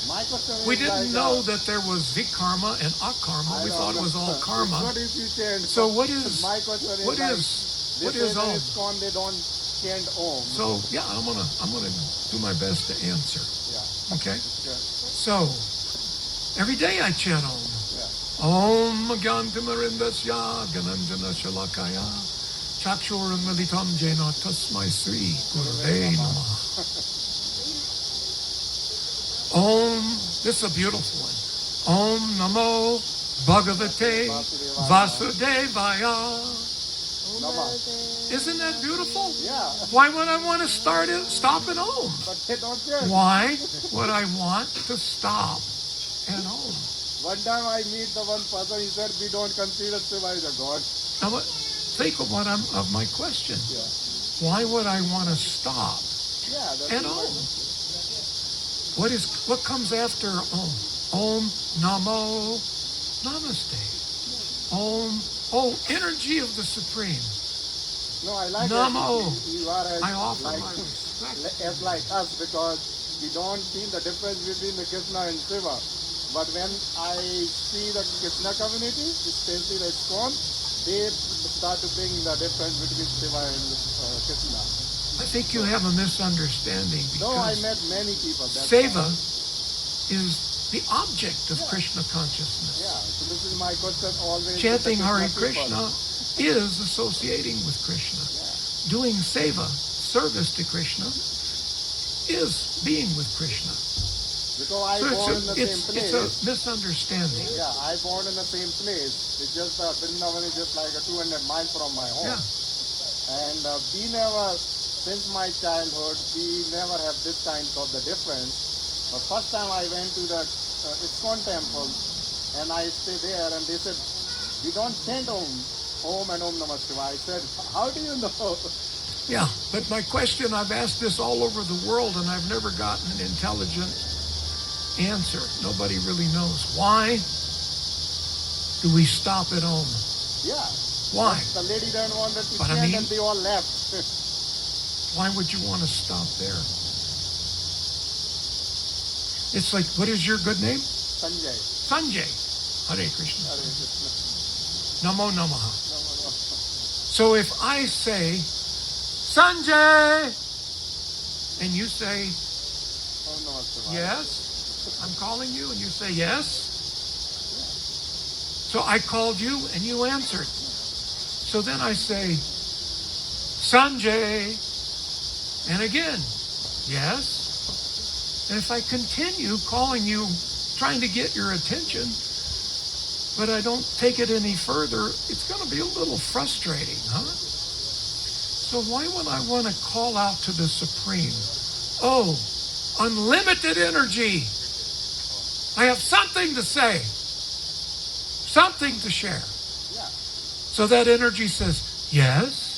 Speaker 5: My question is
Speaker 1: We didn't
Speaker 5: like,
Speaker 1: know that there was vikarma and akarma.
Speaker 5: I
Speaker 1: We
Speaker 5: don't
Speaker 1: thought it was all
Speaker 5: know.
Speaker 1: karma.
Speaker 5: What if you chant?
Speaker 1: So what is
Speaker 5: My question is
Speaker 1: what
Speaker 5: like,
Speaker 1: is
Speaker 5: they
Speaker 1: what is
Speaker 5: say in
Speaker 1: Om?
Speaker 5: ISKCON they don't chant Om.
Speaker 1: So yeah, I'm gonna do my best to answer.
Speaker 5: Yeah.
Speaker 1: Okay.
Speaker 5: Yeah.
Speaker 1: So every day I chant Om.
Speaker 5: Yeah.
Speaker 1: Om Gyantimarindasya Gananjana Shalakaya Chakshuramalitam Jena Tasmai Sri Gurave Namaha. Om, this is a beautiful one. Om Namo Bhagavate Vasudevaya. Isn't that beautiful?
Speaker 5: Yeah.
Speaker 1: Why would I want to stop at Om?
Speaker 5: But they don't chant.
Speaker 1: Why would I want to stop at Om?
Speaker 5: One time I meet the one person, he said, we don't consider Shiva as a god.
Speaker 1: Now, think of of my question.
Speaker 5: Yeah.
Speaker 1: Why would I want to stop
Speaker 5: Yeah, that's
Speaker 1: at Om? What comes after Om? Om Namo Namaste. Om. Oh, energy of the Supreme.
Speaker 5: No, I like
Speaker 1: Namo.
Speaker 5: that you are
Speaker 1: I offer
Speaker 5: like,
Speaker 1: my respect.
Speaker 5: as like us because we don't feel the difference between the Krishna and Shiva. But when I see the Krishna community, especially the ISKCON, they start to bring the difference between Shiva and Krishna.
Speaker 1: I think you have a misunderstanding
Speaker 5: No, I
Speaker 1: because
Speaker 5: met many people. That's
Speaker 1: Seva
Speaker 5: why.
Speaker 1: is the object of Krishna consciousness.
Speaker 5: Yeah, so this is my question always.
Speaker 1: Chanting
Speaker 5: with the
Speaker 1: Hare
Speaker 5: people.
Speaker 1: Krishna is associating with Krishna.
Speaker 5: Yeah.
Speaker 1: Doing seva, service to Krishna, is being with Krishna.
Speaker 5: Because I
Speaker 1: So
Speaker 5: born in the same place.
Speaker 1: it's a misunderstanding.
Speaker 5: Yeah, I born in the same place. It's just Vrindavan is just like a 200 miles from my home.
Speaker 1: Yeah.
Speaker 5: And we never, since my childhood, we never have this kind of the difference. But first time I went to the ISKCON temple and I stayed there and they said, we don't chant Om and Om Namah Shivaya. I said, how do you know?
Speaker 1: Yeah, but my question, I've asked this all over the world and I've never gotten an intelligent answer. Nobody really knows. Why do we stop at Om?
Speaker 5: Yeah.
Speaker 1: Why?
Speaker 5: The lady didn't want to
Speaker 1: But I
Speaker 5: chant
Speaker 1: mean-
Speaker 5: and they all left.
Speaker 1: Why would you want to stop there? It's like, what is your good name?
Speaker 5: Sanjay.
Speaker 1: Sanjay. Hare Krishna.
Speaker 5: Hare Krishna.
Speaker 1: Namo Namaha.
Speaker 5: No, no, no.
Speaker 1: So if I say, Sanjay, and you say,
Speaker 5: Om Namah Shivaya.
Speaker 1: yes, I'm calling you, and you say yes. So I called you, and you answered. So then I say, Sanjay, and again, yes. And if I continue calling you, trying to get your attention, but I don't take it any further, it's going to be a little frustrating, huh? So why would I want to call out to the Supreme? Oh, unlimited energy. I have something to say, something to share.
Speaker 5: Yeah.
Speaker 1: So that energy says, yes.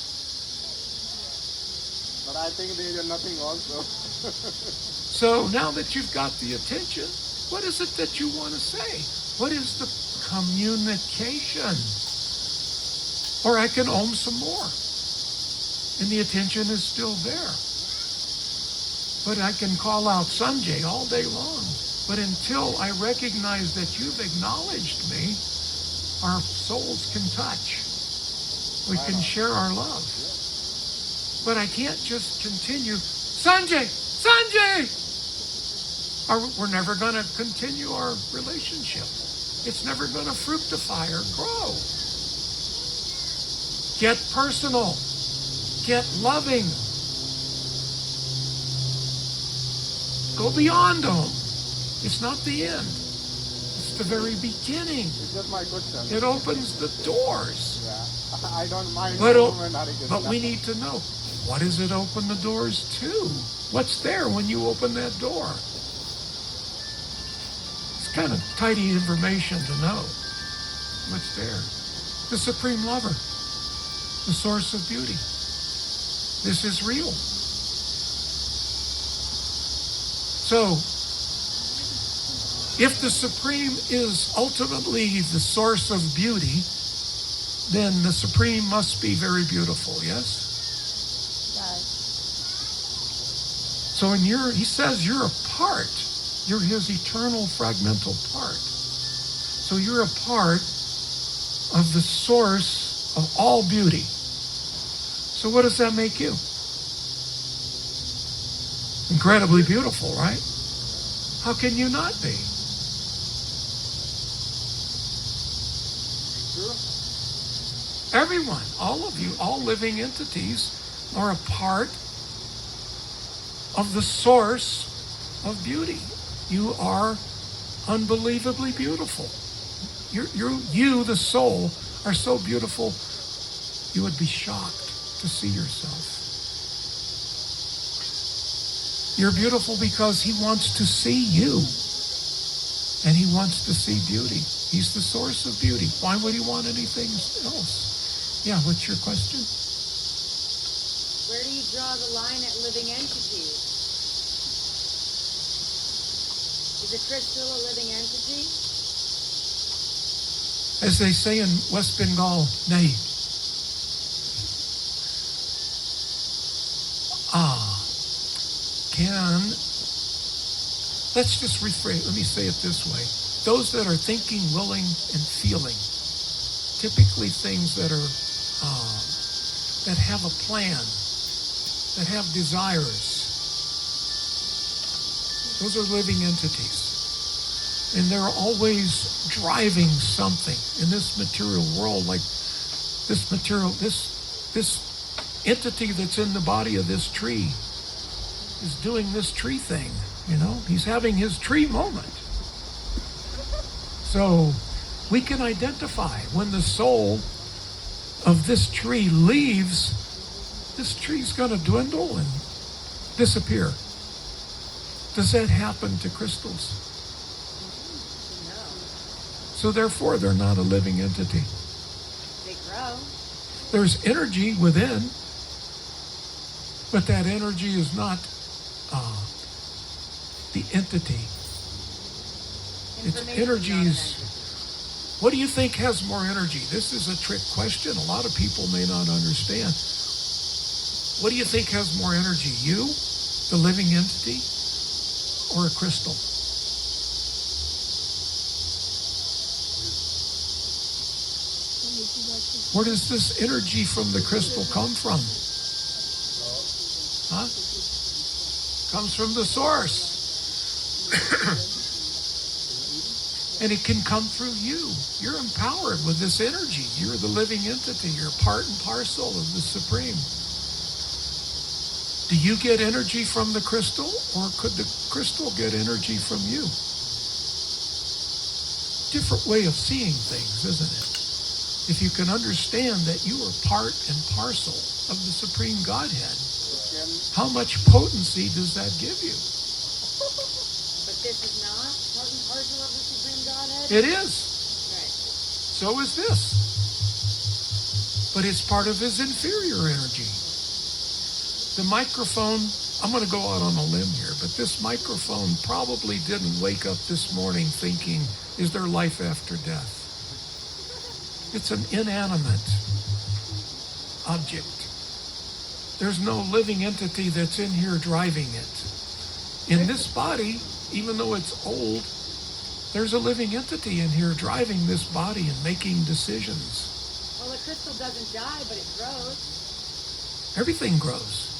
Speaker 5: But I think there is nothing also.
Speaker 1: So now that you've got the attention, what is it that you want to say? What is the communication? Or I can Om some more. And the attention is still there. But I can call out Sanjay all day long. But until I recognize that you've acknowledged me, our souls can touch. We can share our love. But I can't just continue, Sanjay, Sanjay! We're never going to continue our relationship. It's never going to fructify or grow. Get personal. Get loving. Go beyond Om. It's not the end. It's the very beginning.
Speaker 5: It's just my question.
Speaker 1: It opens the doors.
Speaker 5: Yeah. I don't mind.
Speaker 1: But,
Speaker 5: Om and Hare Krishna.
Speaker 1: but we need to know, what does it open the doors to? What's there when you open that door? It's kind of tidy information to know what's there. The Supreme Lover, the source of beauty. This is real. So, if the Supreme is ultimately the source of beauty, then the Supreme must be very beautiful, yes?
Speaker 2: God.
Speaker 1: So he says you're a part. You're his eternal fragmental part. So you're a part of the source of all beauty. So what does that make you? Incredibly beautiful, right? How can you not be? Everyone, all of you, all living entities are a part of the source of beauty. You are unbelievably beautiful. You, the soul, are so beautiful, you would be shocked to see yourself. You're beautiful because he wants to see you. And he wants to see beauty. He's the source of beauty. Why would he want anything else? Yeah, what's your question?
Speaker 4: Where do you draw the line at living entities? Is a crystal a living entity?
Speaker 1: As they say in West Bengal, nahi. Let's just rephrase, let me say it this way. Those that are thinking, willing, and feeling, typically things that are, that have a plan, that have desires, those are living entities. And they're always driving something in this material world, like this entity that's in the body of this tree is doing this tree thing, you know? He's having his tree moment. So we can identify when the soul of this tree leaves, this tree's going to dwindle and disappear. Does that happen to crystals?
Speaker 4: No.
Speaker 1: So therefore, they're not a living entity.
Speaker 4: They grow.
Speaker 1: There's energy within, but that energy is not the entity. It's energies. What do you think has more energy? This is a trick question. A lot of people may not understand. What do you think has more energy? You, the living entity, or a crystal? Where does this energy from the crystal come from? Huh? Comes from the source. And it can come through you. You're empowered with this energy. You're the living entity. You're part and parcel of the Supreme. Do you get energy from the crystal, or could the crystal get energy from you? Different way of seeing things, isn't it? If you can understand that you are part and parcel of the Supreme Godhead, how much potency does that give you?
Speaker 4: But this is not part and parcel of the Supreme Godhead?
Speaker 1: It is.
Speaker 4: Right.
Speaker 1: So is this. But it's part of his inferior energy. The microphone, I'm going to go out on a limb here, but this microphone probably didn't wake up this morning thinking, is there life after death? It's an inanimate object. There's no living entity that's in here driving it. In this body, even though it's old, there's a living entity in here driving this body and making decisions.
Speaker 4: Well, the crystal doesn't die, but it grows.
Speaker 1: Everything grows.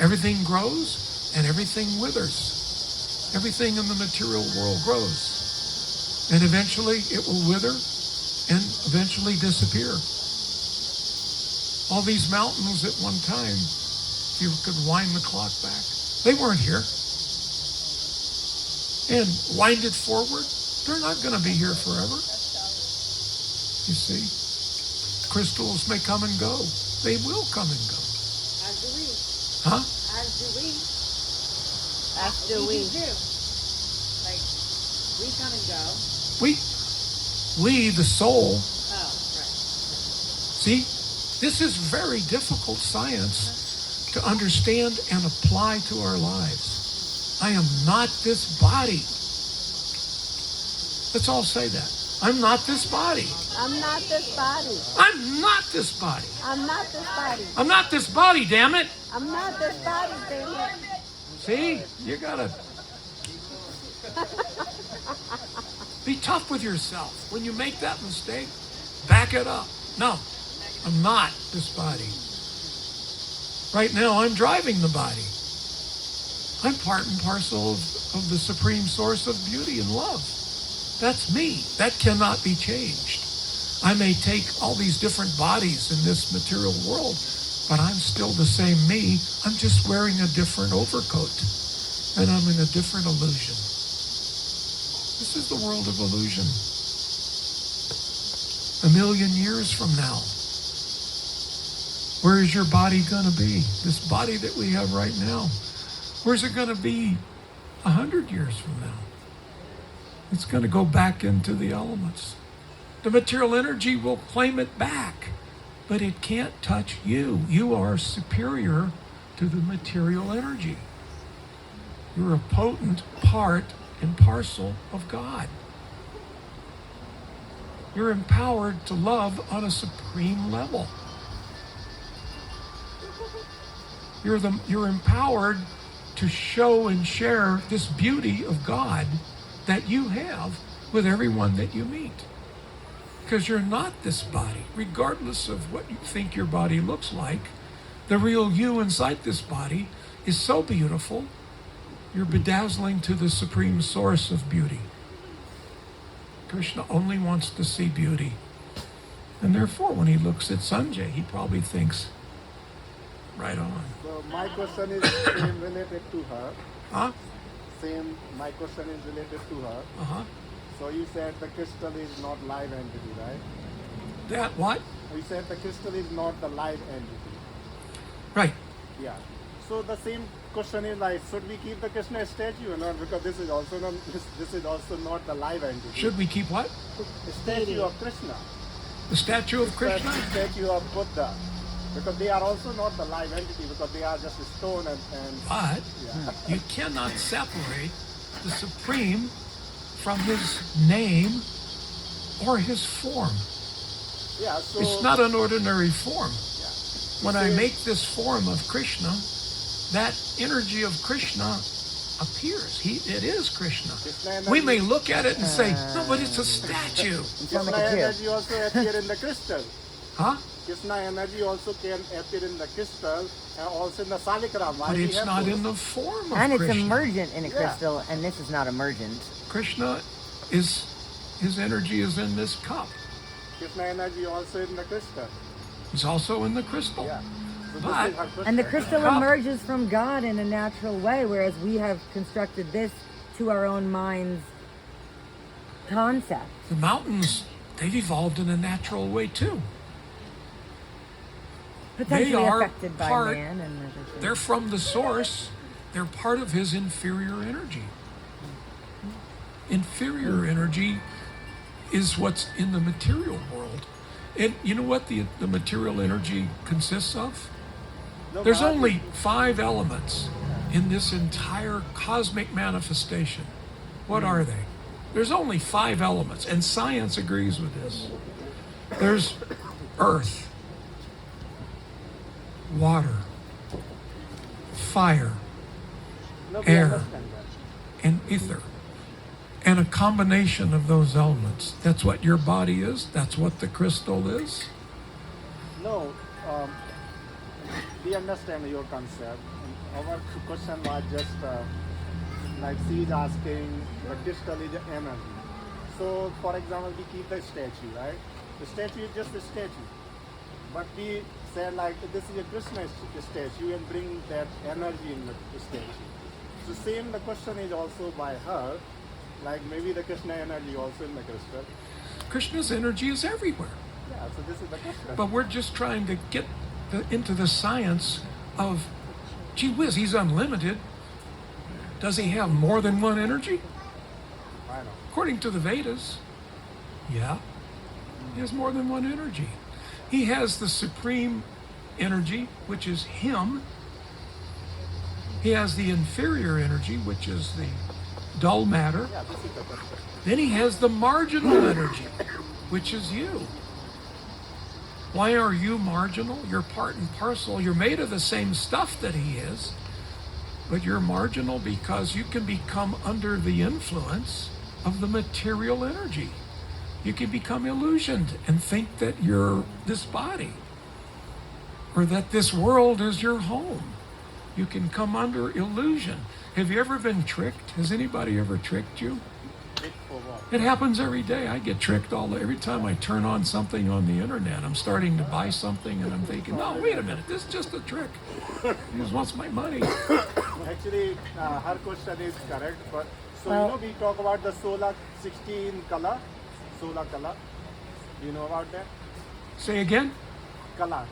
Speaker 1: Everything grows and everything withers. Everything in the material world grows. And eventually it will wither and eventually disappear. All these mountains at one time, if you could wind the clock back, they weren't here. And wind it forward, they're not going to be here forever. You see? Crystals may come and go. They will come and go.
Speaker 4: As do we.
Speaker 1: Huh?
Speaker 4: As do we.
Speaker 2: After we.
Speaker 4: do. Like, we come and go.
Speaker 1: We, the soul,
Speaker 4: Oh, right.
Speaker 1: see, this is very difficult science to understand and apply to our lives. I am not this body. Let's all say that. I'm not this body.
Speaker 2: I'm not this body.
Speaker 1: I'm not this body.
Speaker 2: I'm not this body.
Speaker 1: I'm not this body, damn it.
Speaker 2: I'm not this body, damn it.
Speaker 1: See, you gotta be tough with yourself. When you make that mistake, back it up. No, I'm not this body. Right now, I'm driving the body. I'm part and parcel of the supreme source of beauty and love. That's me. That cannot be changed. I may take all these different bodies in this material world, but I'm still the same me. I'm just wearing a different overcoat, and I'm in a different illusion. This is the world of illusion. 1,000,000 years from now, where is your body going to be? This body that we have right now, where's it going to be 100 years from now? It's going to go back into the elements. The material energy will claim it back, but it can't touch you. You are superior to the material energy. You're a potent part and parcel of God. You're empowered to love on a supreme level. You're empowered to show and share this beauty of God that you have with everyone that you meet. Because you're not this body, regardless of what you think your body looks like. The real you inside this body is so beautiful, you're bedazzling to the supreme source of beauty. Krishna only wants to see beauty. And therefore, when he looks at Sanjay, he probably thinks, right on.
Speaker 5: So my question is same related to her.
Speaker 1: Huh?
Speaker 5: My question is related to her.
Speaker 1: Uh-huh.
Speaker 5: So you said the crystal is not live entity, right?
Speaker 1: That what?
Speaker 5: You said the crystal is not the live entity.
Speaker 1: Right.
Speaker 5: Yeah. So the same question is like, should we keep the Krishna statue or not? Because this is also not the live entity.
Speaker 1: Should we keep what?
Speaker 5: The statue of Krishna.
Speaker 1: The statue of Krishna?
Speaker 5: The statue of Buddha. Because they are also not the live entity, because they are just a stone and
Speaker 1: But
Speaker 5: yeah.
Speaker 1: you cannot separate the Supreme from his name or his form.
Speaker 5: Yeah, so
Speaker 1: It's not an ordinary form.
Speaker 5: yeah.
Speaker 1: When I
Speaker 5: Same-
Speaker 1: make this form of Krishna, that energy of Krishna appears. It is Krishna.
Speaker 5: Krishna
Speaker 1: We
Speaker 5: energy-
Speaker 1: may look at it and say, no, but it's a statue.
Speaker 2: Sound
Speaker 5: Krishna
Speaker 2: like a Jew.
Speaker 5: energy also appear in the crystal.
Speaker 1: Huh?
Speaker 5: Krishna energy also can appear in the crystal and also in the Salikram. Why
Speaker 1: But
Speaker 5: we
Speaker 1: it's
Speaker 5: have
Speaker 1: not
Speaker 5: to?
Speaker 1: in the form of
Speaker 2: And it's
Speaker 1: Krishna.
Speaker 2: emergent in a
Speaker 5: Yeah.
Speaker 2: crystal, and this is not emergent.
Speaker 1: Krishna is, his energy is in this cup.
Speaker 5: Krishna energy also in the crystal.
Speaker 1: He's also in the crystal.
Speaker 5: Yeah. So
Speaker 1: But-
Speaker 5: this is her crystal.
Speaker 2: And the crystal
Speaker 1: Cup.
Speaker 2: emerges from God in a natural way, whereas we have constructed this to our own mind's concept.
Speaker 1: The mountains, they've evolved in a natural way too.
Speaker 2: Potentially
Speaker 1: are
Speaker 2: affected by
Speaker 1: part-
Speaker 2: man and everything.
Speaker 1: They're from the source. They're part of his inferior energy. Inferior energy is what's in the material world. And you know what the material energy consists of?
Speaker 5: No,
Speaker 1: There's
Speaker 5: but-
Speaker 1: only 5 elements in this entire cosmic manifestation. What are they? There's only 5 elements, and science agrees with this. There's earth, water, fire,
Speaker 5: No, we
Speaker 1: air.
Speaker 5: understand that.
Speaker 1: and ether. And a combination of those elements. That's what your body is. That's what the crystal is.
Speaker 5: No, we understand your concept. Our question was just like she is asking, the crystal is energy. So, for example, we keep the statue, right? The statue is just a statue. But we said like, this is a Krishna statue and bring that energy in the statue. So same, the question is also by her, like maybe the Krishna energy also in the crystal.
Speaker 1: Krishna's energy is everywhere.
Speaker 5: Yeah, so this is the question.
Speaker 1: But we're just trying to get into the science of, gee whiz, he's unlimited. Does he have more than one energy?
Speaker 5: I know.
Speaker 1: According to the Vedas, yeah, he has more than one energy. He has the supreme energy, which is him. He has the inferior energy, which is the dull matter.
Speaker 5: Yeah, this is the question.
Speaker 1: Then he has the marginal energy, which is you. Why are you marginal? You're part and parcel. You're made of the same stuff that he is, but you're marginal because you can become under the influence of the material energy. You can become illusioned and think that you're this body or that this world is your home. You can come under illusion. Have you ever been tricked? Has anybody ever tricked you?
Speaker 5: Trick for what?
Speaker 1: It happens every day. I get tricked every time I turn on something on the internet. I'm starting to buy something and I'm thinking, no, wait a minute, this is just a trick. He just wants my money.
Speaker 5: Actually, her question is correct. But so
Speaker 2: Well-
Speaker 5: we talk about the solar 16 color. Solar color. Do you know about that?
Speaker 1: Say again?
Speaker 5: Color,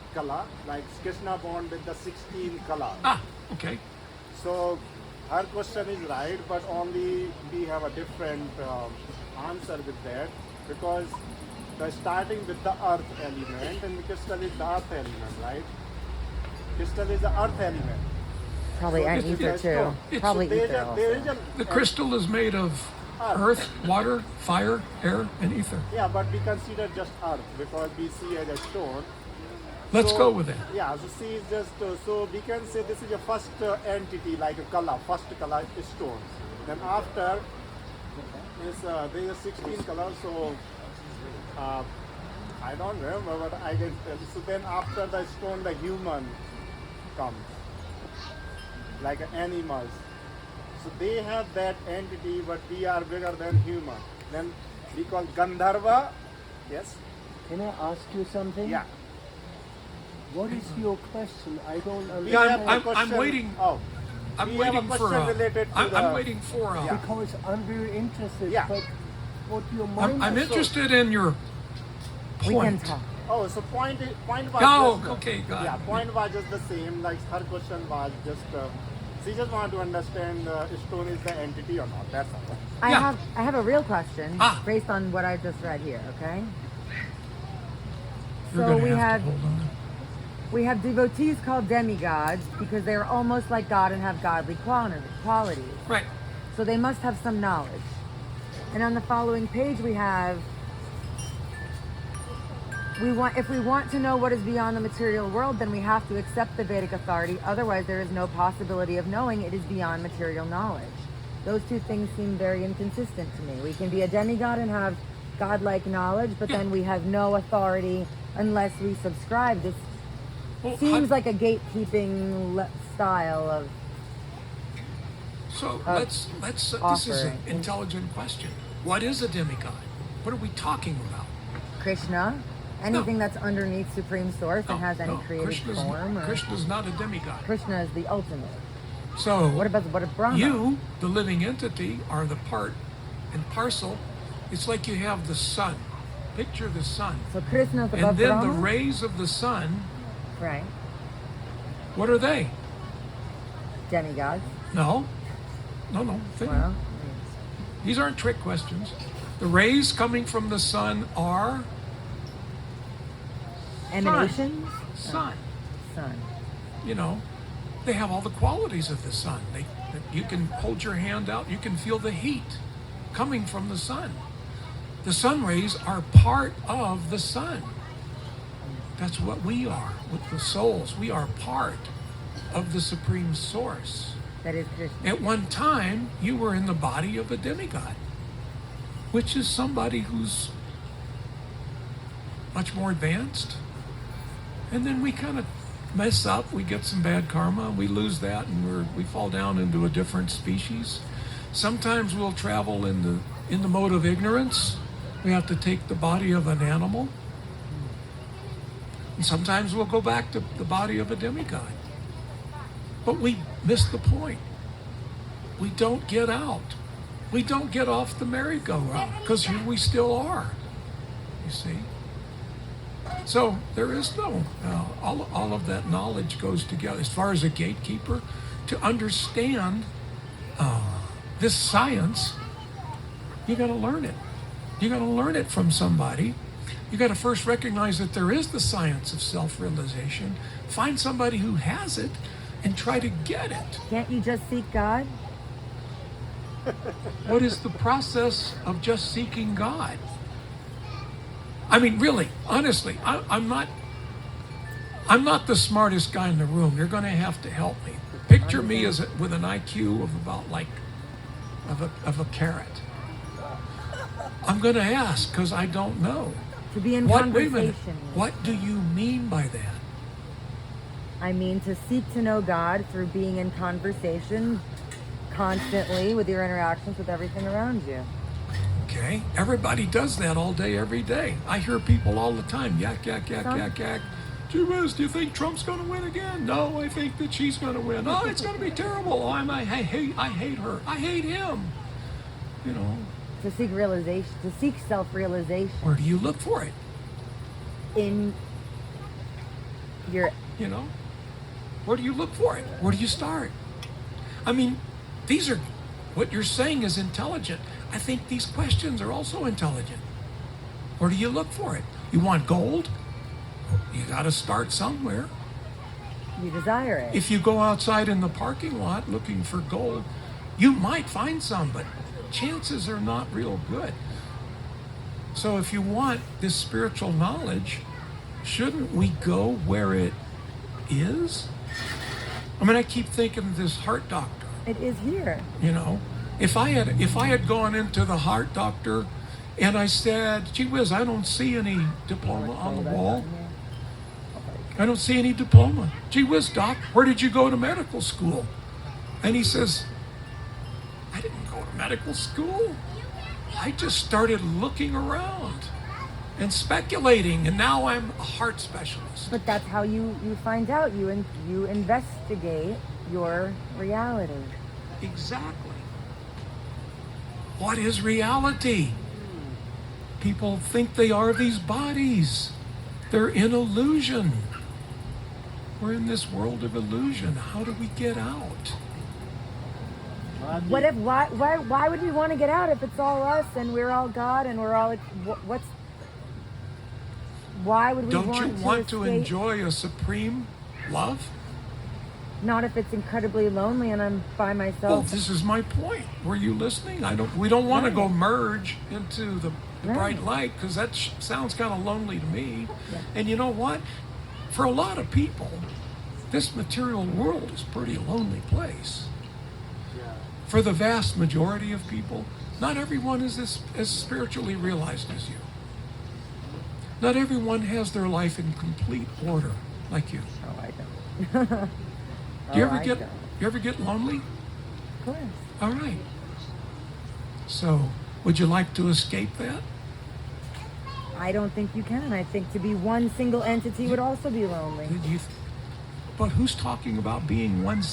Speaker 5: like Krishna born with the 16 color.
Speaker 1: Ah, okay.
Speaker 5: So her question is right, but only we have a different answer with that, because the starting with the earth element, and the crystal is the earth element, right? Crystal is the earth element.
Speaker 2: Probably and
Speaker 5: it's
Speaker 2: ether
Speaker 5: a
Speaker 2: too.
Speaker 5: stone.
Speaker 2: Probably
Speaker 5: There is
Speaker 2: ether
Speaker 5: a, there is
Speaker 2: also.
Speaker 5: a,
Speaker 1: The crystal is made of earth, water, fire, air, and ether.
Speaker 5: yeah, but we consider just earth because we see as a stone.
Speaker 1: Let's
Speaker 5: So,
Speaker 1: go with that.
Speaker 5: Yeah, so see, is just so we can say this is a first entity, like a color, first color is stone. Then after is there is 16 colors, so I don't remember, but I can tell. So then after the stone, the human comes, like animals. So they have that entity, but we are bigger than human. Then we call Gandharva. Yes.
Speaker 6: Can I ask you something?
Speaker 5: Yeah.
Speaker 6: What is your question? I don't
Speaker 5: We
Speaker 1: Yeah,
Speaker 6: understand.
Speaker 5: have a
Speaker 1: I'm
Speaker 5: question-
Speaker 1: waiting.
Speaker 5: Oh,
Speaker 1: I'm
Speaker 5: we have a
Speaker 1: waiting for
Speaker 5: question related to
Speaker 1: I'm
Speaker 5: the-
Speaker 1: waiting for
Speaker 5: Yeah.
Speaker 6: Because I'm very interested.
Speaker 5: Yeah.
Speaker 6: But what your mind
Speaker 1: I'm
Speaker 6: is
Speaker 1: interested in your
Speaker 2: We can
Speaker 1: point.
Speaker 2: talk.
Speaker 5: oh, so point was
Speaker 1: No,
Speaker 5: just,
Speaker 1: okay, got it.
Speaker 5: yeah, point was just the same. Like her question was just, she just wanted to understand stone is the entity or not. That's all.
Speaker 1: Yeah.
Speaker 2: I have a real question
Speaker 1: Ah.
Speaker 2: based on what I just read here, okay?
Speaker 1: You're
Speaker 2: So
Speaker 1: gonna
Speaker 2: we
Speaker 1: have
Speaker 2: have
Speaker 1: to hold on.
Speaker 2: we have devotees called demigods because they're almost like God and have godly qualities.
Speaker 1: Right.
Speaker 2: So they must have some knowledge. And on the following page we have if we want to know what is beyond the material world, then we have to accept the Vedic authority. Otherwise, there is no possibility of knowing it is beyond material knowledge. Those two things seem very inconsistent to me. We can be a demigod and have godlike knowledge, but then we have no authority unless we subscribe. This
Speaker 1: Well,
Speaker 2: seems like a gatekeeping style of
Speaker 1: So let's this is an
Speaker 2: offering.
Speaker 1: intelligent question. What is a demigod? What are we talking about?
Speaker 2: Krishna. Anything that's underneath Supreme Source and has any created
Speaker 1: Krishna's,
Speaker 2: form. Or
Speaker 1: Krishna's not a demigod.
Speaker 2: Krishna is the ultimate.
Speaker 1: So
Speaker 2: What about Brahma?
Speaker 1: you, the living entity, are the part and parcel. It's like you have the sun. Picture the sun.
Speaker 2: So Krishna is above
Speaker 1: And then the
Speaker 2: Brahma?
Speaker 1: rays of the sun,
Speaker 2: Right.
Speaker 1: what are they?
Speaker 2: Demigods.
Speaker 1: No. Think.
Speaker 2: Well,
Speaker 1: These aren't trick questions. The rays coming from the sun are
Speaker 2: emanations.
Speaker 1: sun.
Speaker 2: Sun.
Speaker 1: You know, they have all the qualities of the sun. You can hold your hand out, you can feel the heat coming from the sun. The sun rays are part of the sun. That's what we are with the souls. We are part of the Supreme Source.
Speaker 2: That is Krishna.
Speaker 1: At one time, you were in the body of a demigod, which is somebody who's much more advanced. And then we kind of mess up, we get some bad karma, we lose that, and we fall down into a different species. Sometimes we'll travel in the mode of ignorance. We have to take the body of an animal. And sometimes we'll go back to the body of a demigod. But we miss the point. We don't get out. We don't get off the merry-go-round because here we still are. You see? So there is no, all of that knowledge goes together. As far as a gatekeeper, to understand this science, you got to learn it. You got to learn it from somebody. You got to first recognize that there is the science of self-realization. Find somebody who has it and try to get it.
Speaker 2: Can't you just seek God?
Speaker 1: What is the process of just seeking God? I mean, really, honestly, I'm not the smartest guy in the room. You're going to have to help me. Picture me as with an IQ of about of a carrot. I'm going to ask because I don't know.
Speaker 2: To be in
Speaker 1: Wait a
Speaker 2: conversation.
Speaker 1: minute. What do you mean by that?
Speaker 2: I mean, to seek to know God through being in conversation constantly with your interactions with everything around you.
Speaker 1: Okay, everybody does that all day, every day. I hear people all the time, yak, yak, yak,
Speaker 2: Some-
Speaker 1: yak, yak. Gee whiz, do you think Trump's going to win again? No, I think that she's going to win. Oh, it's going to be terrible. Oh, I hate her. I hate him. You know,
Speaker 2: To seek realization, to seek self-realization
Speaker 1: where do you look for it?
Speaker 2: in your
Speaker 1: You know, where do you look for it? Where do you start? I mean, these are, what you're saying is intelligent. I think these questions are also intelligent. Where do you look for it? You want gold? You got to start somewhere.
Speaker 2: You desire it.
Speaker 1: If you go outside in the parking lot looking for gold, you might find some, but chances are not real good. So if you want this spiritual knowledge, shouldn't we go where it is? I mean, I keep thinking of this heart doctor.
Speaker 2: It is here.
Speaker 1: You know, if I had gone into the heart doctor and I said, gee whiz, I don't see any diploma on the wall. I don't see any diploma. Gee whiz, doc, where did you go to medical school? And he says, I didn't go to medical school. I just started looking around and speculating, and now I'm a heart specialist.
Speaker 2: But that's how you find out. You investigate your reality.
Speaker 1: Exactly. What is reality? People think they are these bodies. They're in illusion. We're in this world of illusion. How do we get out?
Speaker 2: Why would we want to get out if it's all us and we're all God and we're all why would we
Speaker 1: Don't
Speaker 2: want
Speaker 1: you
Speaker 2: to
Speaker 1: want to
Speaker 2: escape?
Speaker 1: enjoy a supreme love?
Speaker 2: Not if it's incredibly lonely and I'm by
Speaker 1: Well,
Speaker 2: myself.
Speaker 1: this is my point. Were you listening? We don't want to go merge into the bright light, because that sounds kind of lonely to me.
Speaker 2: Yeah.
Speaker 1: And you know what? For a lot of people, this material world is a pretty lonely place. For the vast majority of people, not everyone is as spiritually realized as you. Not everyone has their life in complete order like you.
Speaker 2: Oh, I don't.
Speaker 1: Do you ever get lonely?
Speaker 2: Of course.
Speaker 1: All right. So, would you like to escape that?
Speaker 2: I don't think you can. I think to be one single entity would also be lonely.
Speaker 1: But who's talking about being one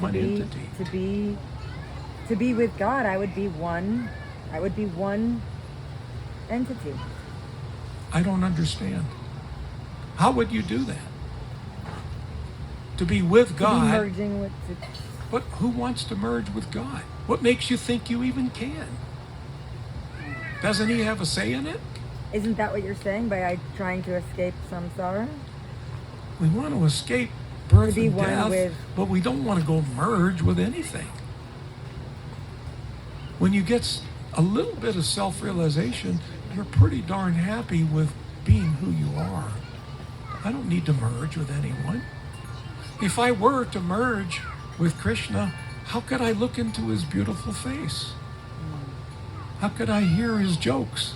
Speaker 1: entity?
Speaker 2: To be with God, I would be one entity.
Speaker 1: I don't understand. How would you do that? To be with
Speaker 2: To be
Speaker 1: God.
Speaker 2: merging with.
Speaker 1: But who wants to merge with God? What makes you think you even can? Doesn't he have a say in it?
Speaker 2: Isn't that what you're saying by trying to escape samsara?
Speaker 1: We want to escape birth
Speaker 2: To be
Speaker 1: and
Speaker 2: one
Speaker 1: death,
Speaker 2: with-
Speaker 1: but we don't want to go merge with anything. When you get a little bit of self-realization, you're pretty darn happy with being who you are. I don't need to merge with anyone. If I were to merge with Krishna, how could I look into his beautiful face? How could I hear his jokes?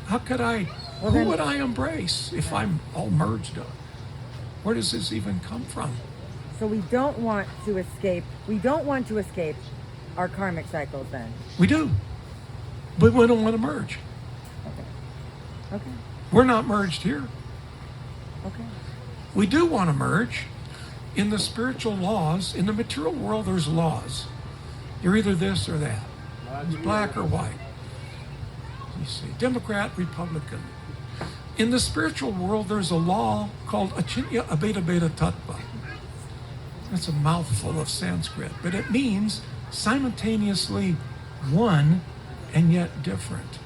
Speaker 1: How could I, who would I embrace if I'm all merged up? Where does this even come from?
Speaker 2: So we don't want to escape. We don't want to escape our karmic cycles then.
Speaker 1: We do, but we don't want to merge.
Speaker 2: Okay.
Speaker 1: We're not merged here.
Speaker 2: Okay.
Speaker 1: We do want to merge in the spiritual laws. In the material world, there's laws. You're either this or that. It's black or white. You see, Democrat, Republican. In the spiritual world, there's a law called Achinya Abheda Bheda Tattva. That's a mouthful of Sanskrit, but it means simultaneously one and yet different.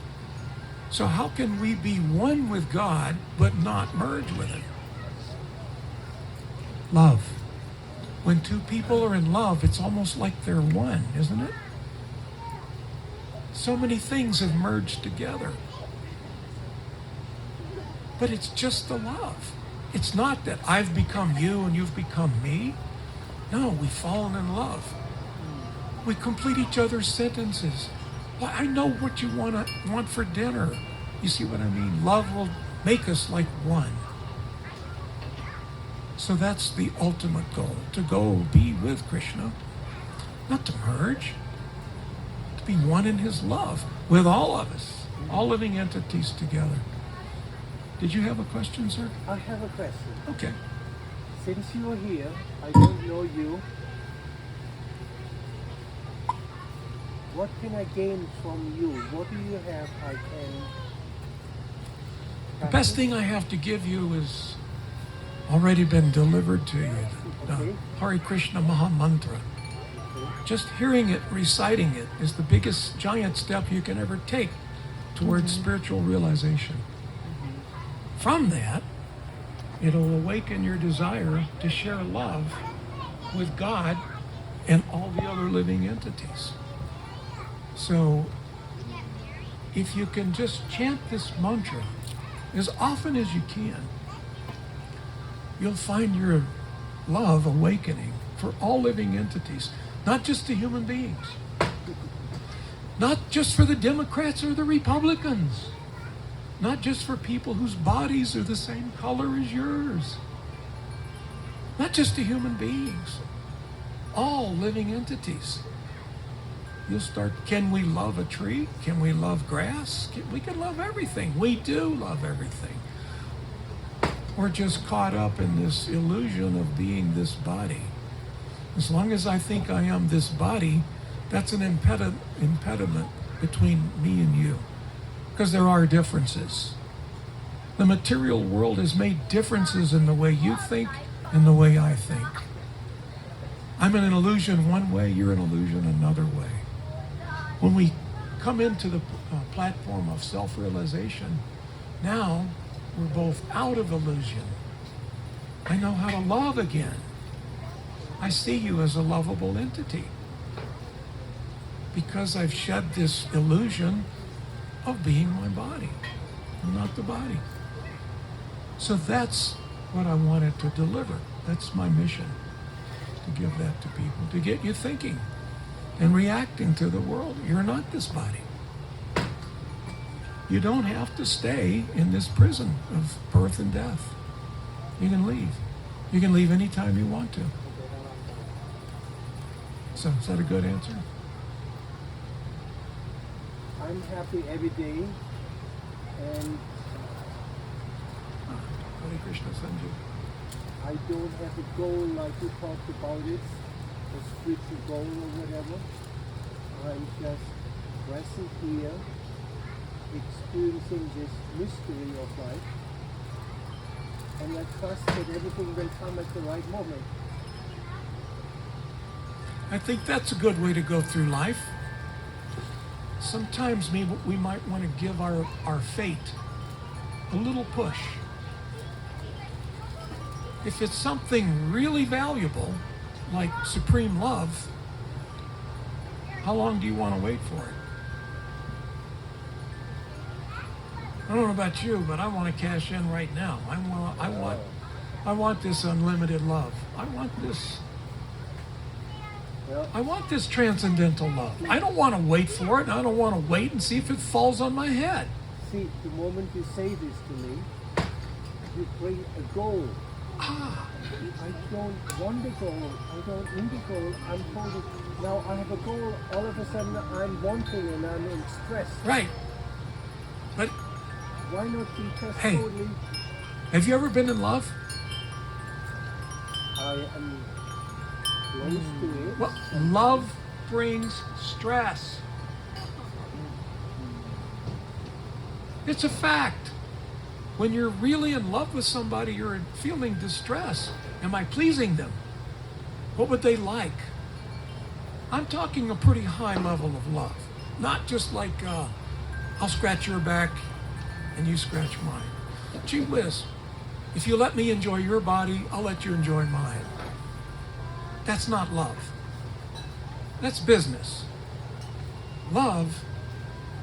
Speaker 1: So how can we be one with God but not merge with him? Love. When two people are in love, it's almost like they're one, isn't it? So many things have merged together. But it's just the love. It's not that I've become you and you've become me. No, we've fallen in love. We complete each other's sentences. Well, I know what you want for dinner. You see what I mean? Love will make us like one. So that's the ultimate goal, to go be with Krishna, not to merge, to be one in his love with all of us, all living entities together. Did you have a question, sir?
Speaker 6: I have a question.
Speaker 1: Okay.
Speaker 6: Since you are here, I don't know you. What can I gain from you? What do you have I can...
Speaker 1: The best thing I have to give you is already been delivered to you. The
Speaker 6: Okay.
Speaker 1: Hare Krishna Maha Mantra. Just hearing it, reciting it, is the biggest giant step you can ever take towards spiritual realization. From that, it'll awaken your desire to share love with God and all the other living entities. So, if you can just chant this mantra as often as you can, you'll find your love awakening for all living entities, not just the human beings, not just for the Democrats or the Republicans, not just for people whose bodies are the same color as yours, not just the human beings, all living entities. You'll start, can we love a tree? Can we love grass? We can love everything. We do love everything. We're just caught up in this illusion of being this body. As long as I think I am this body, that's an impediment between me and you, because there are differences. The material world has made differences in the way you think and the way I think. I'm an illusion one way, you're an illusion another way. When we come into the platform of self-realization, now we're both out of illusion. I know how to love again. I see you as a lovable entity because I've shed this illusion of being my body. I'm not the body. So that's what I wanted to deliver. That's my mission, to give that to people, to get you thinking and reacting to the world. You're not this body. You don't have to stay in this prison of birth and death. You can leave. You can leave anytime you want to. So, is that a good answer?
Speaker 6: I'm happy every day, and
Speaker 1: Hare Krishna Sanju.
Speaker 6: I don't have a goal like you talked about it, a spiritual goal or whatever. I'm just present here, experiencing this mystery of life, and I trust that everything will come at the right moment.
Speaker 1: I think that's a good way to go through life. Sometimes we might want to give our fate a little push. If it's something really valuable, like supreme love, how long do you want to wait for it? I don't know about you, but I want to cash in right now. I want this unlimited love. I want this transcendental love. I don't want to wait for it. I don't want to wait and see if it falls on my head.
Speaker 6: See, the moment you say this to me, you bring a goal. I don't want the goal. I don't need the goal. I'm told now I have a goal. All of a sudden I'm wanting and I'm in stress.
Speaker 1: Right. But
Speaker 6: why not be just
Speaker 1: hey,
Speaker 6: totally...
Speaker 1: have you ever been in love?
Speaker 6: I am close to it.
Speaker 1: Well, love brings stress. It's a fact. When you're really in love with somebody, you're feeling distress. Am I pleasing them? What would they like? I'm talking a pretty high level of love. Not just like, I'll scratch your back and you scratch mine. Gee whiz, if you let me enjoy your body, I'll let you enjoy mine. That's not love. That's business. Love,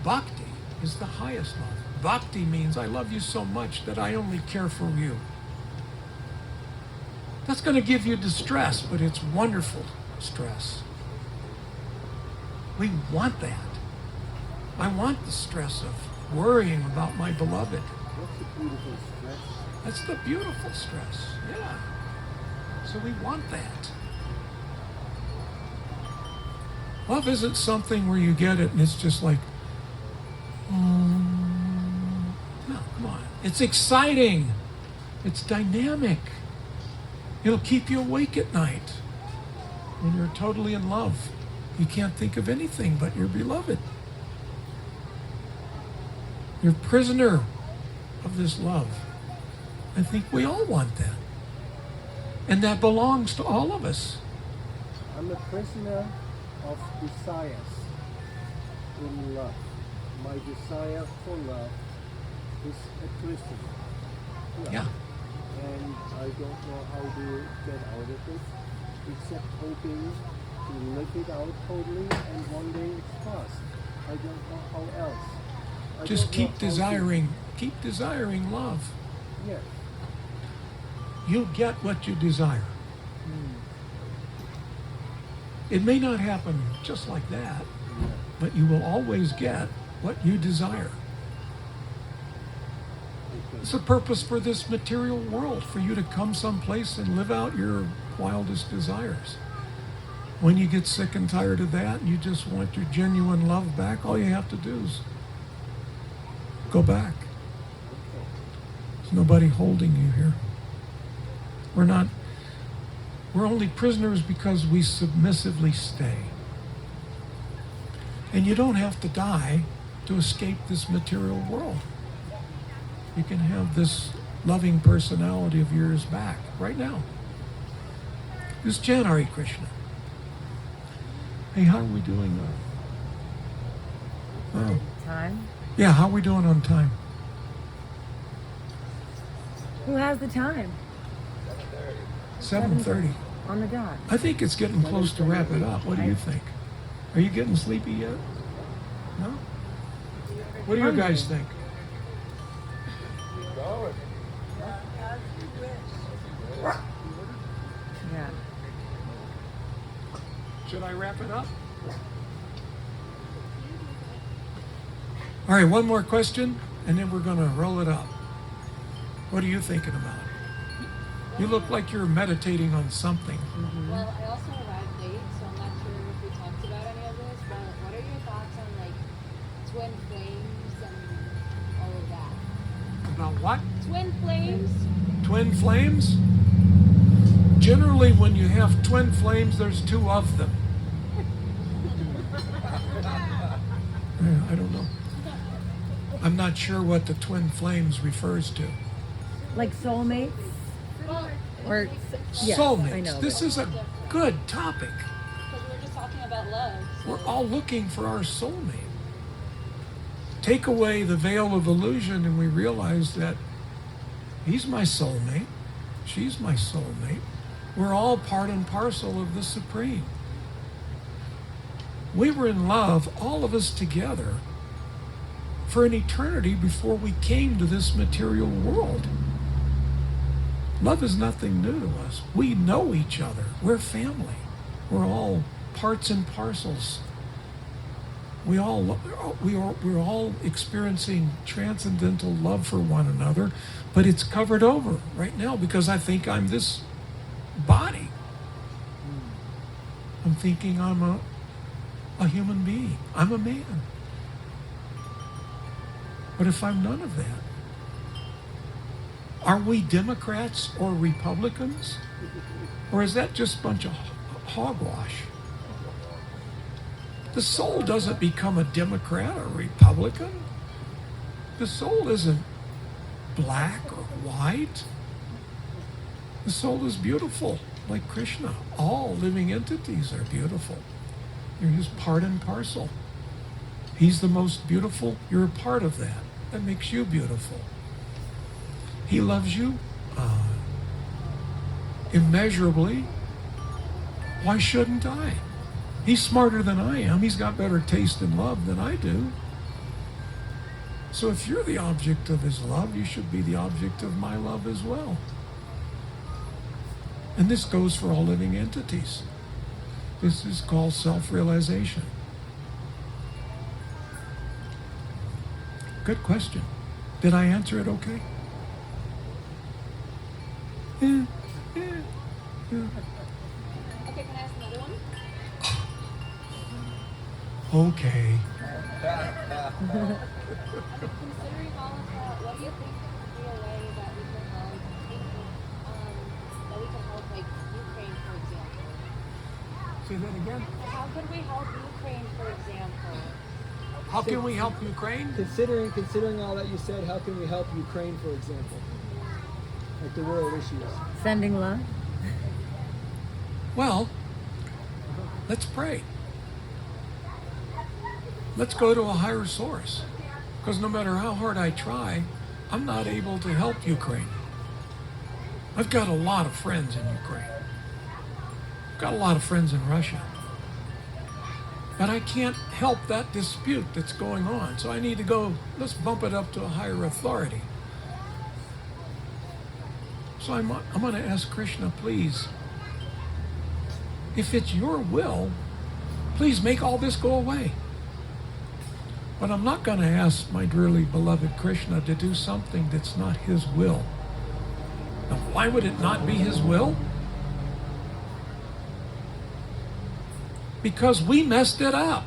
Speaker 1: bhakti, is the highest love. Bhakti means I love you so much that I only care for you. That's going to give you distress, but it's wonderful stress. We want that. I want the stress of worrying about my beloved.
Speaker 6: That's a beautiful stress.
Speaker 1: That's the beautiful stress, yeah. So we want that. Love isn't something where you get it and it's just like, no, come on. It's exciting. It's dynamic. It'll keep you awake at night. When you're totally in love, you can't think of anything but your beloved. You're a prisoner of this love. I think we all want that. And that belongs to all of us.
Speaker 6: I'm a prisoner of desires in love. my desire for love is a twisted one.
Speaker 1: Yeah.
Speaker 6: And I don't know how to get out of it, except hoping to live it out totally, and one day it's past. I don't know how else. I
Speaker 1: Just
Speaker 6: don't know
Speaker 1: keep
Speaker 6: how to-
Speaker 1: keep desiring love.
Speaker 6: Yes.
Speaker 1: You'll get what you desire. It may not happen just like that, but you will always get what you desire. It's the purpose for this material world, for you to come someplace and live out your wildest desires. When you get sick and tired of that and you just want your genuine love back, all you have to do is go back. There's nobody holding you here. We're only prisoners because we submissively stay. And you don't have to die to escape this material world. You can have this loving personality of yours back right now. This is Janari Krishna. Hey, how are we doing?
Speaker 2: Time?
Speaker 1: Yeah, how are we doing on time?
Speaker 2: Who has the time?
Speaker 1: 7:30.
Speaker 2: On the dot.
Speaker 1: I think it's getting close to wrap it up. What do you think? Are you getting sleepy yet? No? What do you guys think?
Speaker 2: Yeah.
Speaker 1: Should I wrap it up? All right, one more question, and then we're going to roll it up. What are you thinking about? You look like you're meditating on something.
Speaker 4: Well, I also arrived late, so I'm not sure if we talked about any of this, but what are your thoughts on like twin flames and all of that?
Speaker 1: About what?
Speaker 4: Twin flames?
Speaker 1: Twin flames? Generally, when you have twin flames, there's two of them. Yeah, I don't know. I'm not sure what the twin flames refers to.
Speaker 2: Like soulmates?
Speaker 4: Well,
Speaker 2: Or yes,
Speaker 1: Soulmates.
Speaker 2: I know.
Speaker 1: This is a good topic.
Speaker 4: because we were just talking about love. So
Speaker 1: We're all looking for our soulmate. Take away the veil of illusion and we realize that he's my soulmate, she's my soulmate. We're all part and parcel of the Supreme. We were in love, all of us together, for an eternity before we came to this material world. Love is nothing new to us. We know each other. We're family. We're all parts and parcels. We're all experiencing transcendental love for one another, but it's covered over right now because I think I'm this body. I'm thinking I'm a human being. I'm a man. But if I'm none of that, are we Democrats or Republicans? Or is that just a bunch of hogwash? The soul doesn't become a Democrat or Republican. The soul isn't black or white. The soul is beautiful, like Krishna. All living entities are beautiful. You're his part and parcel. He's the most beautiful. You're a part of that. That makes you beautiful. He loves you immeasurably. Why shouldn't I? He's smarter than I am. He's got better taste in love than I do. So if you're the object of his love, you should be the object of my love as well. And this goes for all living entities. This is called self-realization. Good question. Did I answer it okay? Yeah.
Speaker 4: okay, can I ask another one?
Speaker 1: Okay.
Speaker 4: Considering all of that, what do you think would be a way that we can help like Ukraine, for example?
Speaker 1: Say that again.
Speaker 4: How could we help Ukraine, for example?
Speaker 1: How can we help Ukraine?
Speaker 7: Considering all that you said, how can we help Ukraine, for example? Like the world issues.
Speaker 2: Sending love?
Speaker 1: Well, let's pray. Let's go to a higher source. Because no matter how hard I try, I'm not able to help Ukraine. I've got a lot of friends in Ukraine. I've got a lot of friends in Russia. But I can't help that dispute that's going on. So I need to go, let's bump it up to a higher authority. So I'm going to ask Krishna, please, if it's your will, please make all this go away. But I'm not going to ask my dearly beloved Krishna to do something that's not his will. Now, why would it not be his will? Because we messed it up.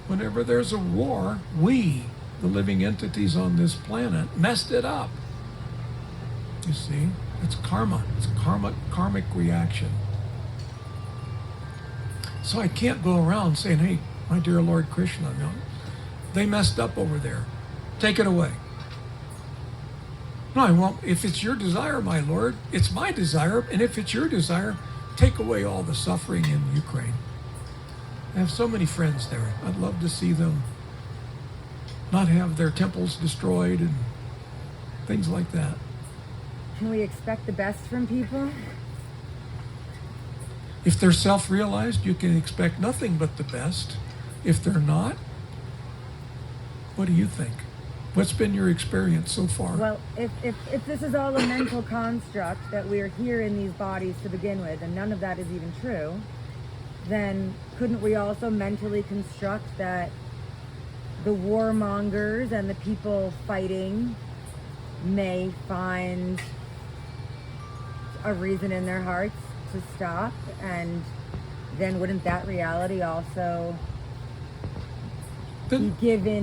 Speaker 1: Whenever there's a war, we, the living entities on this planet, messed it up. You see, it's karma. It's karmic reaction. So I can't go around saying, hey, my dear Lord Krishna, no, they messed up over there. Take it away. No, I won't. If it's your desire, my Lord, it's my desire. And if it's your desire, take away all the suffering in Ukraine. I have so many friends there. I'd love to see them not have their temples destroyed and things like that.
Speaker 2: Can we expect the best from people?
Speaker 1: If they're self-realized, you can expect nothing but the best. If they're not, what do you think? What's been your experience so far?
Speaker 2: Well, if this is all a mental construct that we're here in these bodies to begin with, and none of that is even true, then couldn't we also mentally construct that the warmongers and the people fighting may find a reason in their hearts to stop, and then wouldn't that reality also be given